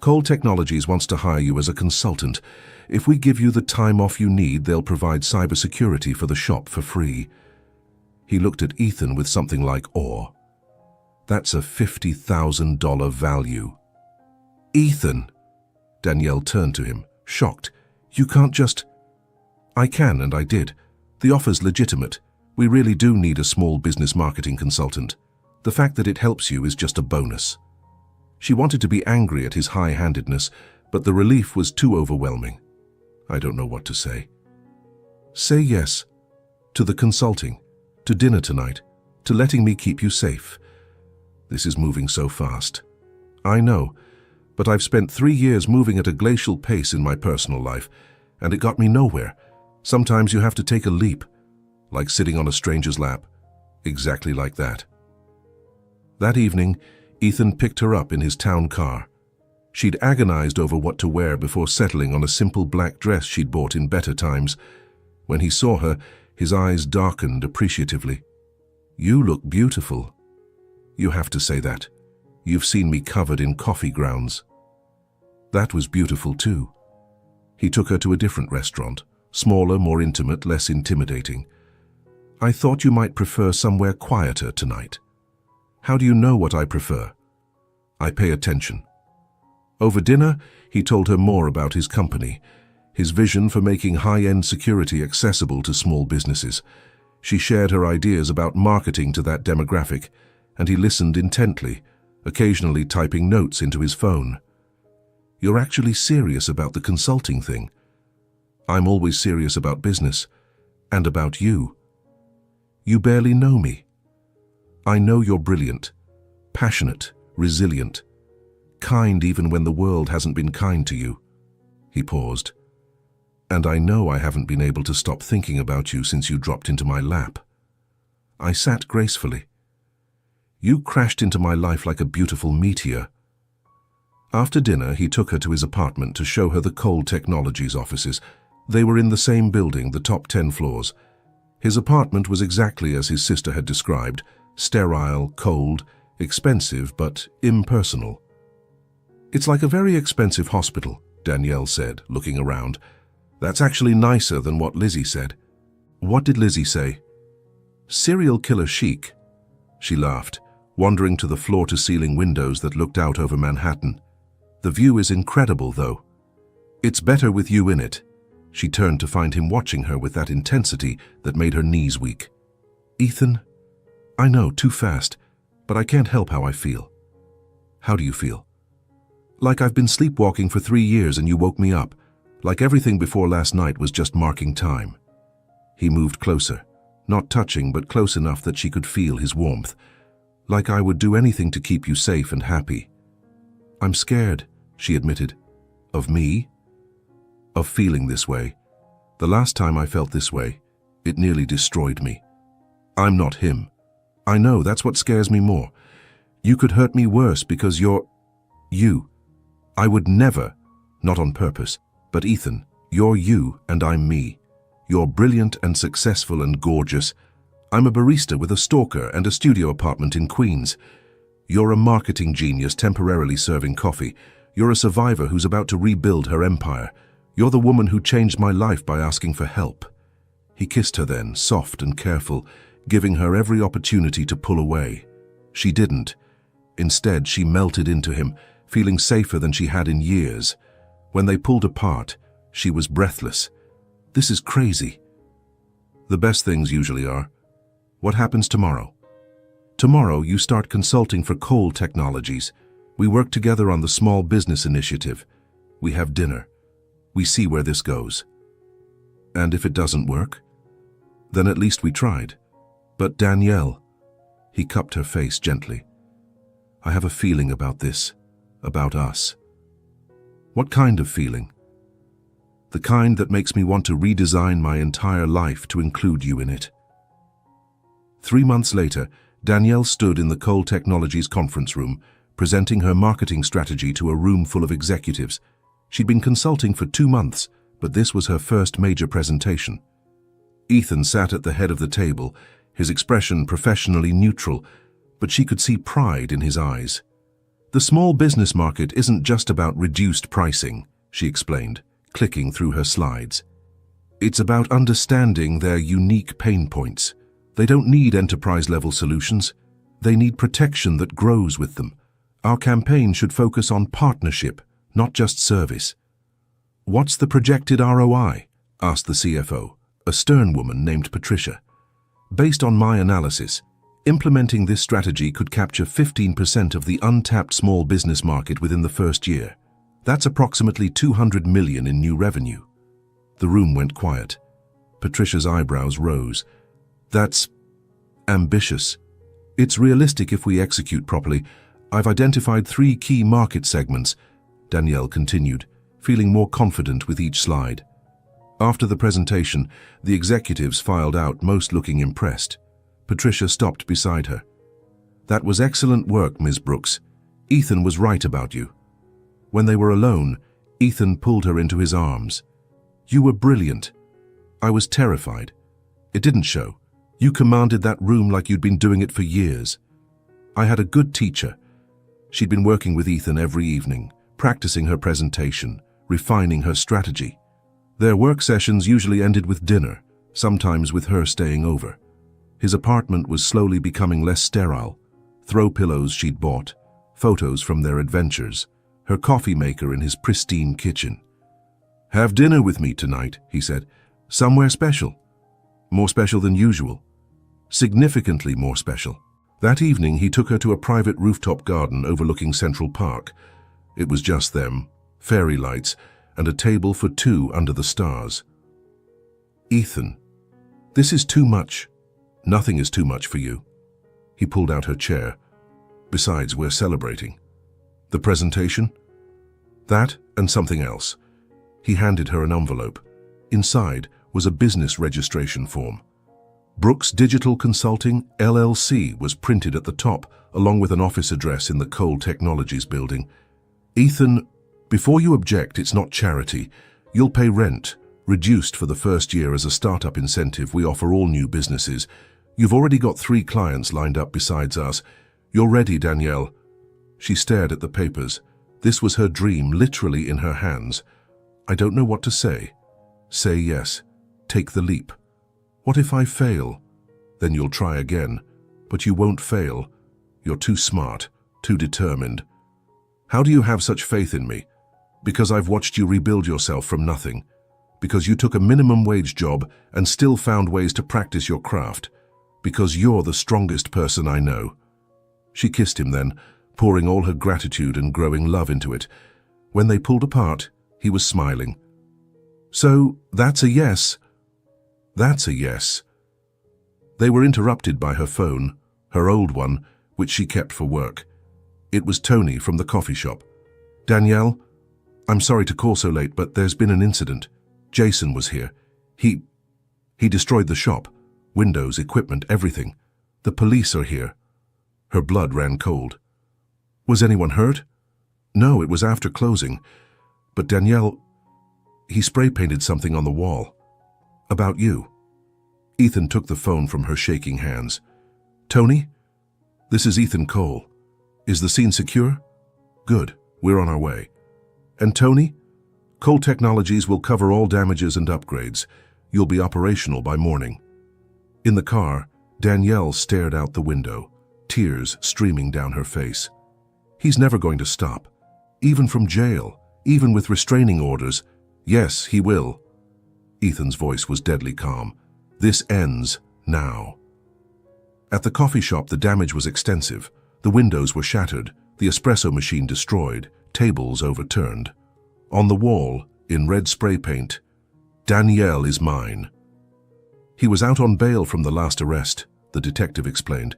Cole Technologies wants to hire you as a consultant. If we give you the time off you need, they'll provide cybersecurity for the shop for free." He looked at Ethan with something like awe. "That's a $50,000 value." "Ethan!" Danielle turned to him, shocked. "You can't just—" "I can, and I did. The offer's legitimate. We really do need a small business marketing consultant. The fact that it helps you is just a bonus." She wanted to be angry at his high-handedness, but the relief was too overwhelming. "I don't know what to say." "Say yes. To the consulting. To dinner tonight. To letting me keep you safe." This is moving so fast. "I know, but I've spent 3 years moving at a glacial pace in my personal life, and it got me nowhere. Sometimes you have to take a leap, like sitting on a stranger's lap. Exactly like that." That evening, Ethan picked her up in his town car. She'd agonized over what to wear before settling on a simple black dress she'd bought in better times. When he saw her, his eyes darkened appreciatively. "You look beautiful." "You have to say that. You've seen me covered in coffee grounds." That was beautiful too. He took her to a different restaurant, smaller, more intimate, less intimidating. I thought you might prefer somewhere quieter tonight. How do you know what I prefer? I pay attention. Over dinner, he told her more about his company, his vision for making high-end security accessible to small businesses. She shared her ideas about marketing to that demographic, and he listened intently, occasionally typing notes into his phone. You're actually serious about the consulting thing. I'm always serious about business, and about you. You barely know me. I know you're brilliant, passionate, resilient, kind even when the world hasn't been kind to you. He paused. And I know I haven't been able to stop thinking about you since you dropped into my lap. I sat gracefully. You crashed into my life like a beautiful meteor. After dinner, he took her to his apartment to show her the Cole Technologies offices. They were in the same building, the top 10 floors. His apartment was exactly as his sister had described, sterile, cold, expensive, but impersonal. It's like a very expensive hospital, Danielle said, looking around. That's actually nicer than what Lizzie said. What did Lizzie say? Serial killer chic. She laughed, wandering to the floor-to-ceiling windows that looked out over Manhattan. The view is incredible, though. It's better with you in it. She turned to find him watching her with that intensity that made her knees weak. Ethan, I know, too fast, but I can't help how I feel. How do you feel? Like I've been sleepwalking for 3 years and you woke me up. Like everything before last night was just marking time. He moved closer, not touching but close enough that she could feel his warmth. Like I would do anything to keep you safe and happy. I'm scared, she admitted. Of me? Of feeling this way. The last time I felt this way, it nearly destroyed me. I'm not him. I know, that's what scares me more. You could hurt me worse because you're... you. I would never, not on purpose. But Ethan, you're you and I'm me. You're brilliant and successful and gorgeous. I'm a barista with a stalker and a studio apartment in Queens. You're a marketing genius temporarily serving coffee. You're a survivor who's about to rebuild her empire. You're the woman who changed my life by asking for help. He kissed her then, soft and careful, giving her every opportunity to pull away. She didn't. Instead, she melted into him, feeling safer than she had in years. When they pulled apart, she was breathless. This is crazy. The best things usually are. What happens tomorrow? Tomorrow, you start consulting for Cole Technologies. We work together on the small business initiative. We have dinner. We see where this goes. And if it doesn't work? Then at least we tried. But Danielle, he cupped her face gently. I have a feeling about this, about us. What kind of feeling? The kind that makes me want to redesign my entire life to include you in it. 3 months later, Danielle stood in the Cole Technologies conference room, presenting her marketing strategy to a room full of executives. She'd been consulting for 2 months, but this was her first major presentation. Ethan sat at the head of the table, his expression professionally neutral, but she could see pride in his eyes. The small business market isn't just about reduced pricing, she explained, clicking through her slides. It's about understanding their unique pain points. They don't need enterprise-level solutions. They need protection that grows with them. Our campaign should focus on partnership, not just service. What's the projected ROI? Asked the CFO, a stern woman named Patricia. Based on my analysis, implementing this strategy could capture 15% of the untapped small business market within the first year. That's approximately $200 million in new revenue. The room went quiet. Patricia's eyebrows rose. That's ambitious. It's realistic if we execute properly. I've identified 3 key market segments, Danielle continued, feeling more confident with each slide. After the presentation, the executives filed out, most looking impressed. Patricia stopped beside her. That was excellent work, Ms. Brooks. Ethan was right about you. When they were alone, Ethan pulled her into his arms. You were brilliant. I was terrified. It didn't show. You commanded that room like you'd been doing it for years. I had a good teacher. She'd been working with Ethan every evening, practicing her presentation, refining her strategy. Their work sessions usually ended with dinner, sometimes with her staying over. His apartment was slowly becoming less sterile. Throw pillows she'd bought, photos from their adventures, her coffee maker in his pristine kitchen. "Have dinner with me tonight," he said. "Somewhere special. More special than usual. Significantly more special." That evening, he took her to a private rooftop garden overlooking Central Park. It was just them, fairy lights, and a table for two under the stars. "Ethan, this is too much." "Nothing is too much for you." He pulled out her chair. "Besides, we're celebrating." "The presentation?" "That and something else." He handed her an envelope. Inside was a business registration form. Brooks Digital Consulting, LLC was printed at the top, along with an office address in the Cole Technologies building. "Ethan, before you object, it's not charity. You'll pay rent, reduced for the first year as a startup incentive we offer all new businesses. You've already got 3 clients lined up besides us. You're ready, Danielle." She stared at the papers. This was her dream, literally in her hands. "I don't know what to say." "Say yes. Take the leap." "What if I fail?" "Then you'll try again. But you won't fail. You're too smart, too determined." "How do you have such faith in me?" "Because I've watched you rebuild yourself from nothing. Because you took a minimum wage job and still found ways to practice your craft. Because you're the strongest person I know." She kissed him then, pouring all her gratitude and growing love into it. When they pulled apart, he was smiling. "So, that's a yes?" "That's a yes." They were interrupted by her phone, her old one, which she kept for work. It was Tony from the coffee shop. "Danielle, I'm sorry to call so late, but there's been an incident. Jason was here. He destroyed the shop. Windows, equipment, everything. The police are here." Her blood ran cold. "Was anyone hurt?" "No, it was after closing. But Danielle, he spray-painted something on the wall. About you." Ethan took the phone from her shaking hands. "Tony, this is Ethan Cole. Is the scene secure?" "Good, we're on our way." "And Tony, Cole Technologies will cover all damages and upgrades. You'll be operational by morning." In the car, Danielle stared out the window, tears streaming down her face. He's never going to stop. Even from jail, even with restraining orders. "Yes, he will." Ethan's voice was deadly calm. "This ends now." At the coffee shop, the damage was extensive. The windows were shattered, the espresso machine destroyed, tables overturned. On the wall, in red spray paint, "Danielle is mine." "He was out on bail from the last arrest," the detective explained.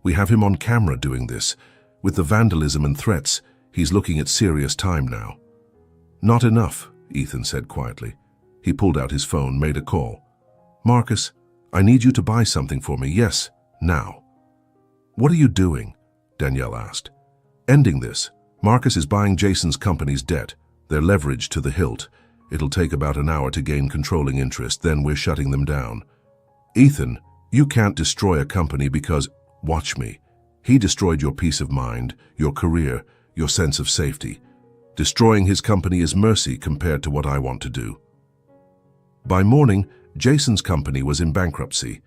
"We have him on camera doing this. With the vandalism and threats, he's looking at serious time now." "Not enough," Ethan said quietly. He pulled out his phone, made a call. "Marcus, I need you to buy something for me. Yes, now." "What are you doing?" Danielle asked. "Ending this. Marcus is buying Jason's company's debt. They're leveraged to the hilt. It'll take about an hour to gain controlling interest, then we're shutting them down." "Ethan, you can't destroy a company because—" "Watch me. He destroyed your peace of mind, your career, your sense of safety. Destroying his company is mercy compared to what I want to do." By morning, Jason's company was in bankruptcy.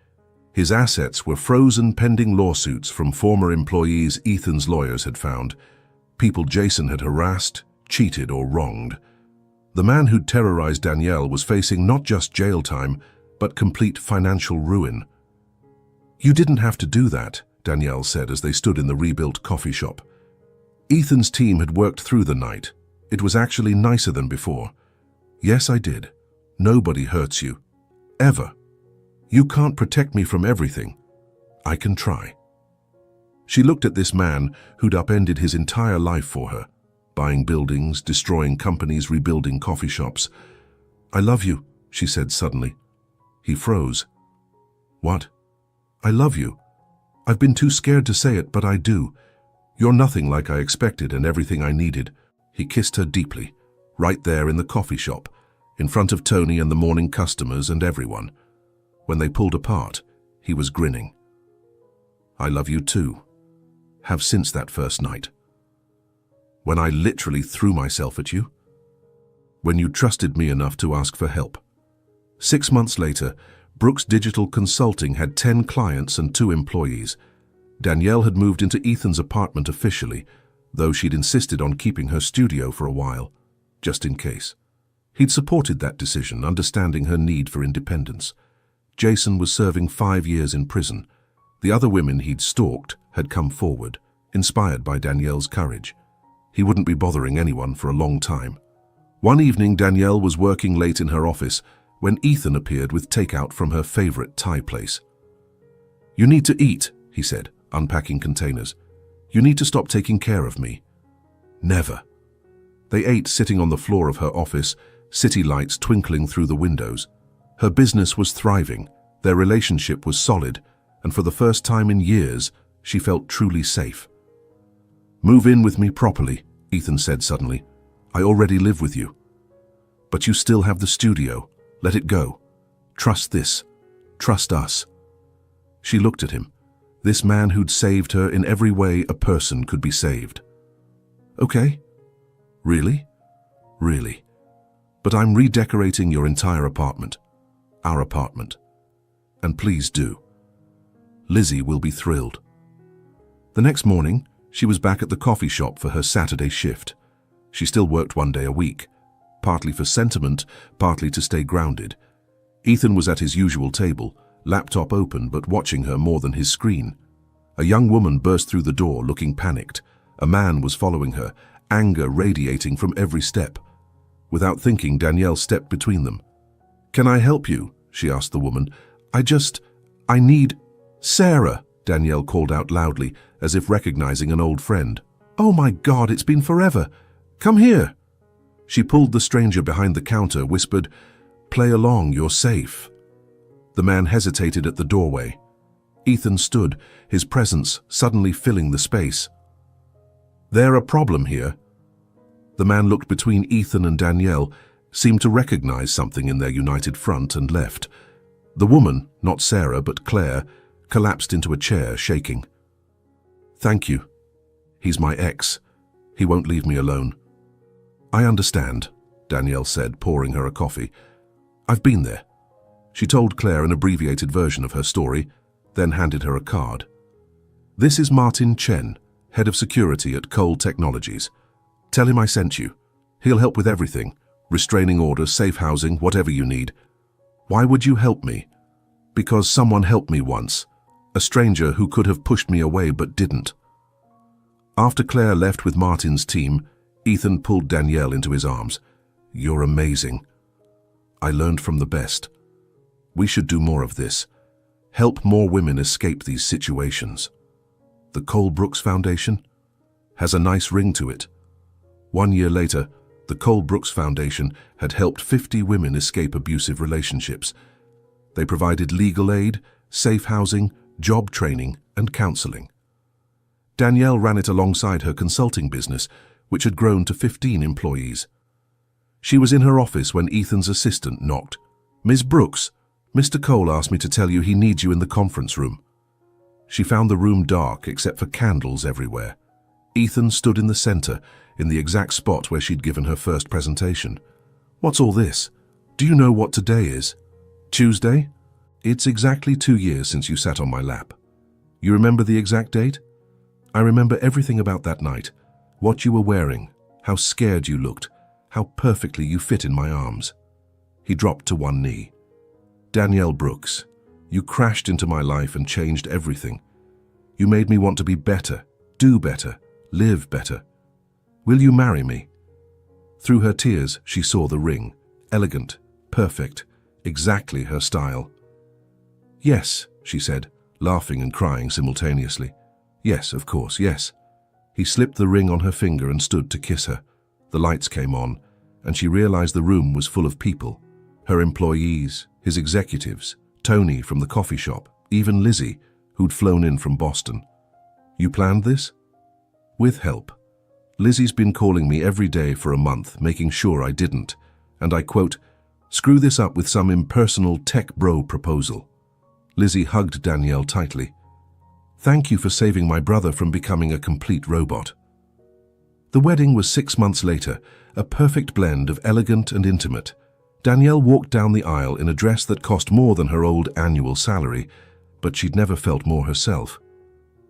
His assets were frozen pending lawsuits from former employees Ethan's lawyers had found, people Jason had harassed, cheated, or wronged. The man who'd terrorized Danielle was facing not just jail time, but complete financial ruin. "You didn't have to do that," Danielle said as they stood in the rebuilt coffee shop. Ethan's team had worked through the night. It was actually nicer than before. "Yes, I did. Nobody hurts you. Ever. You can't protect me from everything. I can try." She looked at this man who'd upended his entire life for her, buying buildings, destroying companies, rebuilding coffee shops. "I love you," she said suddenly. He froze. "What?" "I love you. I've been too scared to say it, but I do. You're nothing like I expected and everything I needed." He kissed her deeply, right there in the coffee shop, in front of Tony and the morning customers and everyone. When they pulled apart, he was grinning. "I love you too. Have since that first night. When I literally threw myself at you. When you trusted me enough to ask for help. 6 months later, Brooks Digital Consulting had 10 clients and 2 employees. Danielle had moved into Ethan's apartment officially, though she'd insisted on keeping her studio for a while, just in case. He'd supported that decision, understanding her need for independence. Jason was serving 5 years in prison. The other women he'd stalked had come forward, inspired by Danielle's courage. He wouldn't be bothering anyone for a long time. One evening, Danielle was working late in her office when Ethan appeared with takeout from her favorite Thai place. "You need to eat," he said, unpacking containers. "You need to stop taking care of me." "Never." They ate sitting on the floor of her office, city lights twinkling through the windows. Her business was thriving, their relationship was solid, and for the first time in years, she felt truly safe. "Move in with me properly," Ethan said suddenly. "I already live with you." "But you still have the studio. Let it go. Trust this. Trust us." She looked at him, this man who'd saved her in every way a person could be saved. "Okay. Really? Really. But I'm redecorating your entire apartment. Our apartment. And please do. Lizzie will be thrilled." The next morning, she was back at the coffee shop for her Saturday shift. She still worked 1 day a week, partly for sentiment, partly to stay grounded. Ethan was at his usual table, laptop open but watching her more than his screen. A young woman burst through the door looking panicked. A man was following her, anger radiating from every step. Without thinking, Danielle stepped between them. "Can I help you?" she asked the woman. I need—" "Sarah," Danielle called out loudly, as if recognizing an old friend. "Oh my God, it's been forever. Come here." She pulled the stranger behind the counter, whispered, "Play along, you're safe." The man hesitated at the doorway. Ethan stood, his presence suddenly filling the space. "There a problem here?" The man looked between Ethan and Danielle, seemed to recognize something in their united front, and left. The woman, not Sarah but Claire, collapsed into a chair, shaking. "Thank you. He's my ex. He won't leave me alone." "I understand," Danielle said, pouring her a coffee. "I've been there." She told Claire an abbreviated version of her story, then handed her a card. "This is Martin Chen, head of security at Cole Technologies. Tell him I sent you. He'll help with everything, restraining orders, safe housing, whatever you need." "Why would you help me?" "Because someone helped me once. A stranger who could have pushed me away but didn't." After Claire left with Martin's team, Ethan pulled Danielle into his arms. "You're amazing. I learned from the best. We should do more of this. Help more women escape these situations. The Cole Brooks Foundation has a nice ring to it." 1 year later, the Cole Brooks Foundation had helped 50 women escape abusive relationships. They provided legal aid, safe housing, job training, and counseling. Danielle ran it alongside her consulting business, which had grown to 15 employees. She was in her office when Ethan's assistant knocked. "Ms. Brooks, Mr. Cole asked me to tell you he needs you in the conference room." She found the room dark except for candles everywhere. Ethan stood in the center, in the exact spot where she'd given her first presentation. "What's all this? Do you know what today is?" "Tuesday? It's exactly 2 years since you sat on my lap." "You remember the exact date?" "I remember everything about that night. What you were wearing, how scared you looked, how perfectly you fit in my arms." He dropped to one knee. "Danielle Brooks, you crashed into my life and changed everything. You made me want to be better, do better, live better. Will you marry me?" Through her tears, she saw the ring, elegant, perfect, exactly her style. "Yes," she said, laughing and crying simultaneously. "Yes, of course, yes." He slipped the ring on her finger and stood to kiss her. The lights came on, and she realized the room was full of people. Her employees, his executives, Tony from the coffee shop, even Lizzie, who'd flown in from Boston. "You planned this?" "With help. Lizzie's been calling me every day for a month, making sure I didn't, and I quote, screw this up with some impersonal tech bro proposal." Lizzie hugged Danielle tightly. "Thank you for saving my brother from becoming a complete robot." The wedding was 6 months later, a perfect blend of elegant and intimate. Danielle walked down the aisle in a dress that cost more than her old annual salary, but she'd never felt more herself.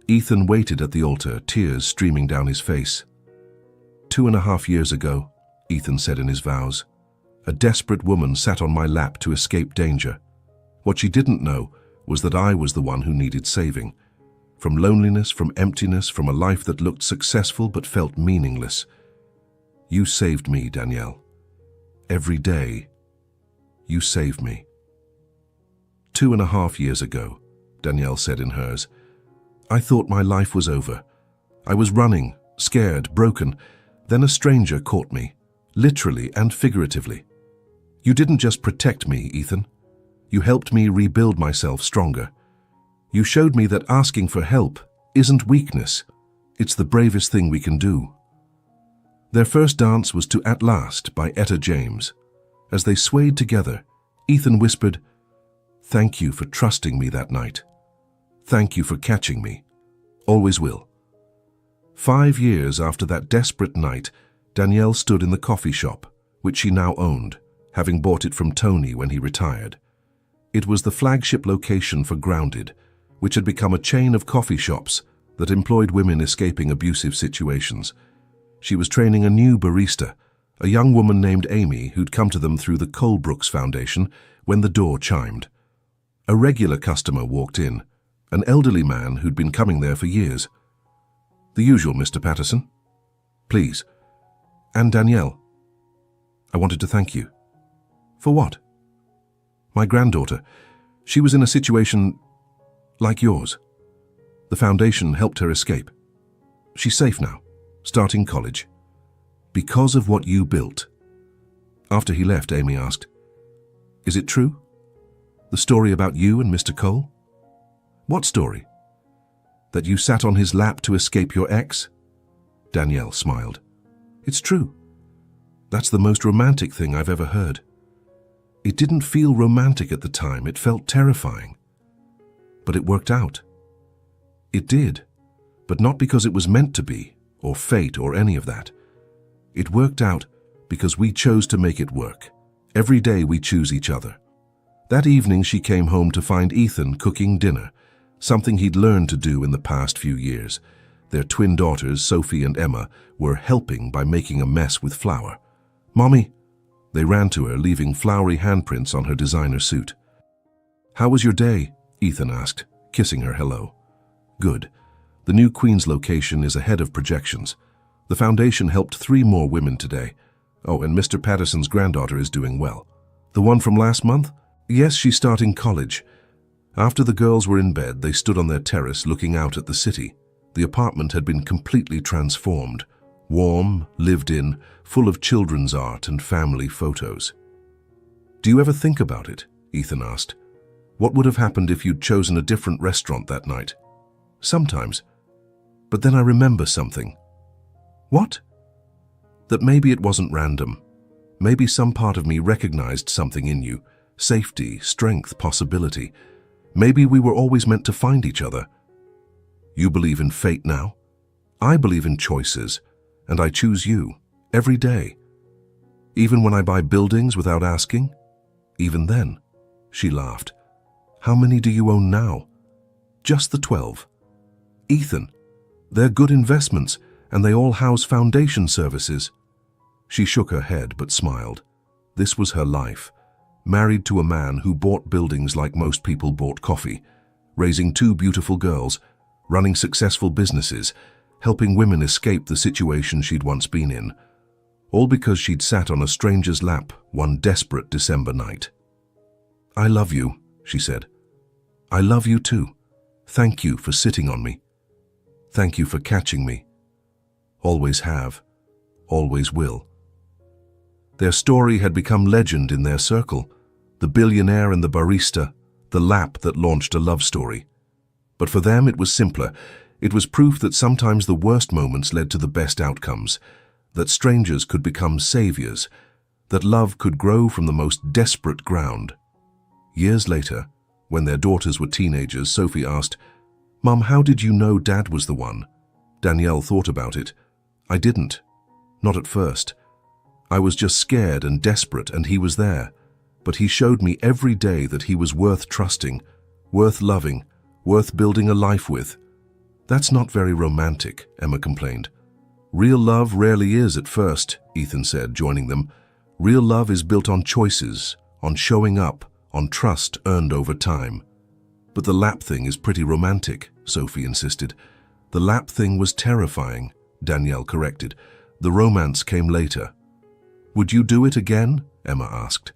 Ethan waited at the altar, tears streaming down his face. 2.5 years ago, Ethan said in his vows, a desperate woman sat on my lap to escape danger. What she didn't know was that I was the one who needed saving. From loneliness, from emptiness, from a life that looked successful but felt meaningless. You saved me, Danielle. Every day, you saved me. 2.5 years ago, Danielle said in hers, I thought my life was over. I was running, scared, broken. Then a stranger caught me, literally and figuratively. You didn't just protect me, Ethan. You helped me rebuild myself stronger. You showed me that asking for help isn't weakness. It's the bravest thing we can do. Their first dance was to At Last by Etta James. As they swayed together, Ethan whispered, Thank you for trusting me that night. Thank you for catching me. Always will. 5 years after that desperate night, Danielle stood in the coffee shop, which she now owned, having bought it from Tony when he retired. It was the flagship location for Grounded, which had become a chain of coffee shops that employed women escaping abusive situations. She was training a new barista, a young woman named Amy who'd come to them through the Colbrooks Foundation, when the door chimed. A regular customer walked in, an elderly man who'd been coming there for years. The usual, Mr. Patterson. Please. And Danielle. I wanted to thank you. For what? My granddaughter. She was in a situation like yours. The foundation helped her escape. She's safe now, starting college. Because of what you built. After he left, Amy asked, Is it true? The story about you and Mr. Cole? What story? That you sat on his lap to escape your ex? Danielle smiled. It's true. That's the most romantic thing I've ever heard. It didn't feel romantic at the time, it felt terrifying. But it worked out. It did, but not because it was meant to be, or fate, or any of that. It worked out because we chose to make it work. Every day we choose each other. That evening she came home to find Ethan cooking dinner, something he'd learned to do in the past few years. Their twin daughters, Sophie and Emma, were helping by making a mess with flour. Mommy! They ran to her, leaving floury handprints on her designer suit. How was your day? Ethan asked, kissing her hello. Good. The new Queens location is ahead of projections. The foundation helped 3 more women today. Oh, and Mr. Patterson's granddaughter is doing well. The one from last month? Yes, she's starting college. After the girls were in bed, they stood on their terrace looking out at the city. The apartment had been completely transformed. Warm, lived in, full of children's art and family photos. Do you ever think about it? Ethan asked. What would have happened if you'd chosen a different restaurant that night? Sometimes. But then I remember something. What? That maybe it wasn't random. Maybe some part of me recognized something in you. Safety, strength, possibility. Maybe we were always meant to find each other. You believe in fate now? I believe in choices, and I choose you, every day. Even when I buy buildings without asking? Even then, she laughed. How many do you own now? Just the 12. Ethan, they're good investments, and they all house foundation services. She shook her head but smiled. This was her life. Married to a man who bought buildings like most people bought coffee, raising 2 beautiful girls, running successful businesses, helping women escape the situation she'd once been in, all because she'd sat on a stranger's lap one desperate December night. I love you, she said. I love you too. Thank you for sitting on me. Thank you for catching me. Always have, always will. Their story had become legend in their circle, the billionaire and the barista, the lap that launched a love story. But for them it was simpler. It was proof that sometimes the worst moments led to the best outcomes, that strangers could become saviors, that love could grow from the most desperate ground. Years later, when their daughters were teenagers, Sophie asked, Mom, how did you know Dad was the one? Danielle thought about it. I didn't. Not at first. I was just scared and desperate, and he was there. but he showed me every day that he was worth trusting, worth loving, worth building a life with. That's not very romantic, Emma complained. Real love rarely is at first, Ethan said, joining them. Real love is built on choices, on showing up, on trust earned over time. But the lap thing is pretty romantic, Sophie insisted. The lap thing was terrifying, Danielle corrected. The romance came later. Would you do it again? Emma asked.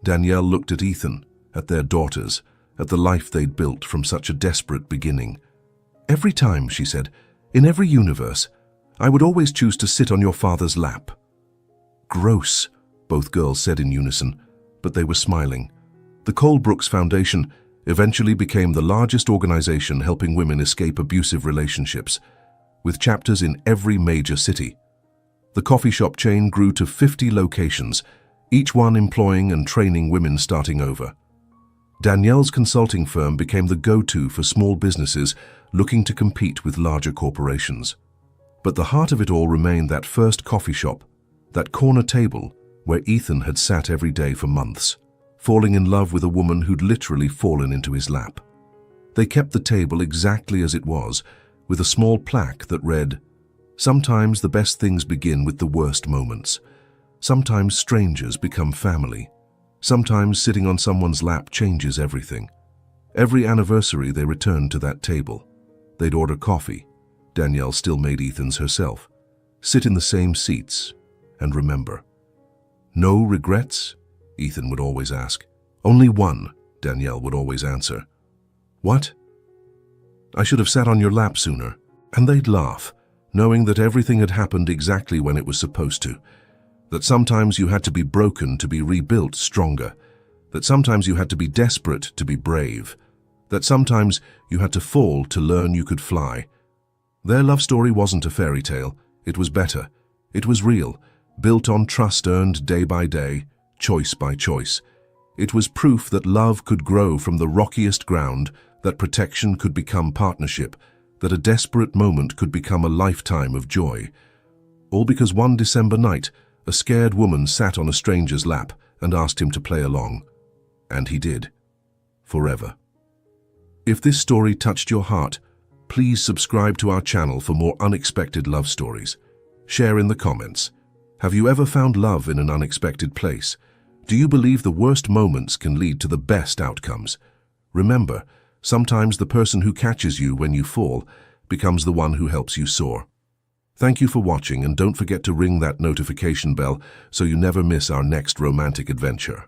Danielle looked at Ethan, at their daughters, at the life they'd built from such a desperate beginning. Every time, she said, in every universe, I would always choose to sit on your father's lap. Gross, both girls said in unison, but they were smiling. The Colbrooks Foundation eventually became the largest organization helping women escape abusive relationships, with chapters in every major city. The coffee shop chain grew to 50 locations, each one employing and training women starting over. Danielle's consulting firm became the go-to for small businesses looking to compete with larger corporations. But the heart of it all remained that first coffee shop, that corner table where Ethan had sat every day for months, falling in love with a woman who'd literally fallen into his lap. They kept the table exactly as it was, with a small plaque that read, "Sometimes the best things begin with the worst moments. Sometimes strangers become family. Sometimes sitting on someone's lap changes everything." Every anniversary they returned to that table. They'd order coffee. Danielle still made Ethan's herself. Sit in the same seats and remember. No regrets? Ethan would always ask. Only one, Danielle would always answer. What? I should have sat on your lap sooner. And they'd laugh, knowing that everything had happened exactly when it was supposed to. That sometimes you had to be broken to be rebuilt stronger. That sometimes you had to be desperate to be brave. That sometimes you had to fall to learn you could fly. Their love story wasn't a fairy tale. It was better. It was real, built on trust earned day by day, choice by choice. It was proof that love could grow from the rockiest ground, that protection could become partnership, that a desperate moment could become a lifetime of joy. All because one December night, a scared woman sat on a stranger's lap and asked him to play along. And he did. Forever. If this story touched your heart, please subscribe to our channel for more unexpected love stories. Share in the comments. Have you ever found love in an unexpected place? Do you believe the worst moments can lead to the best outcomes? Remember, sometimes the person who catches you when you fall becomes the one who helps you soar. Thank you for watching, and don't forget to ring that notification bell so you never miss our next romantic adventure.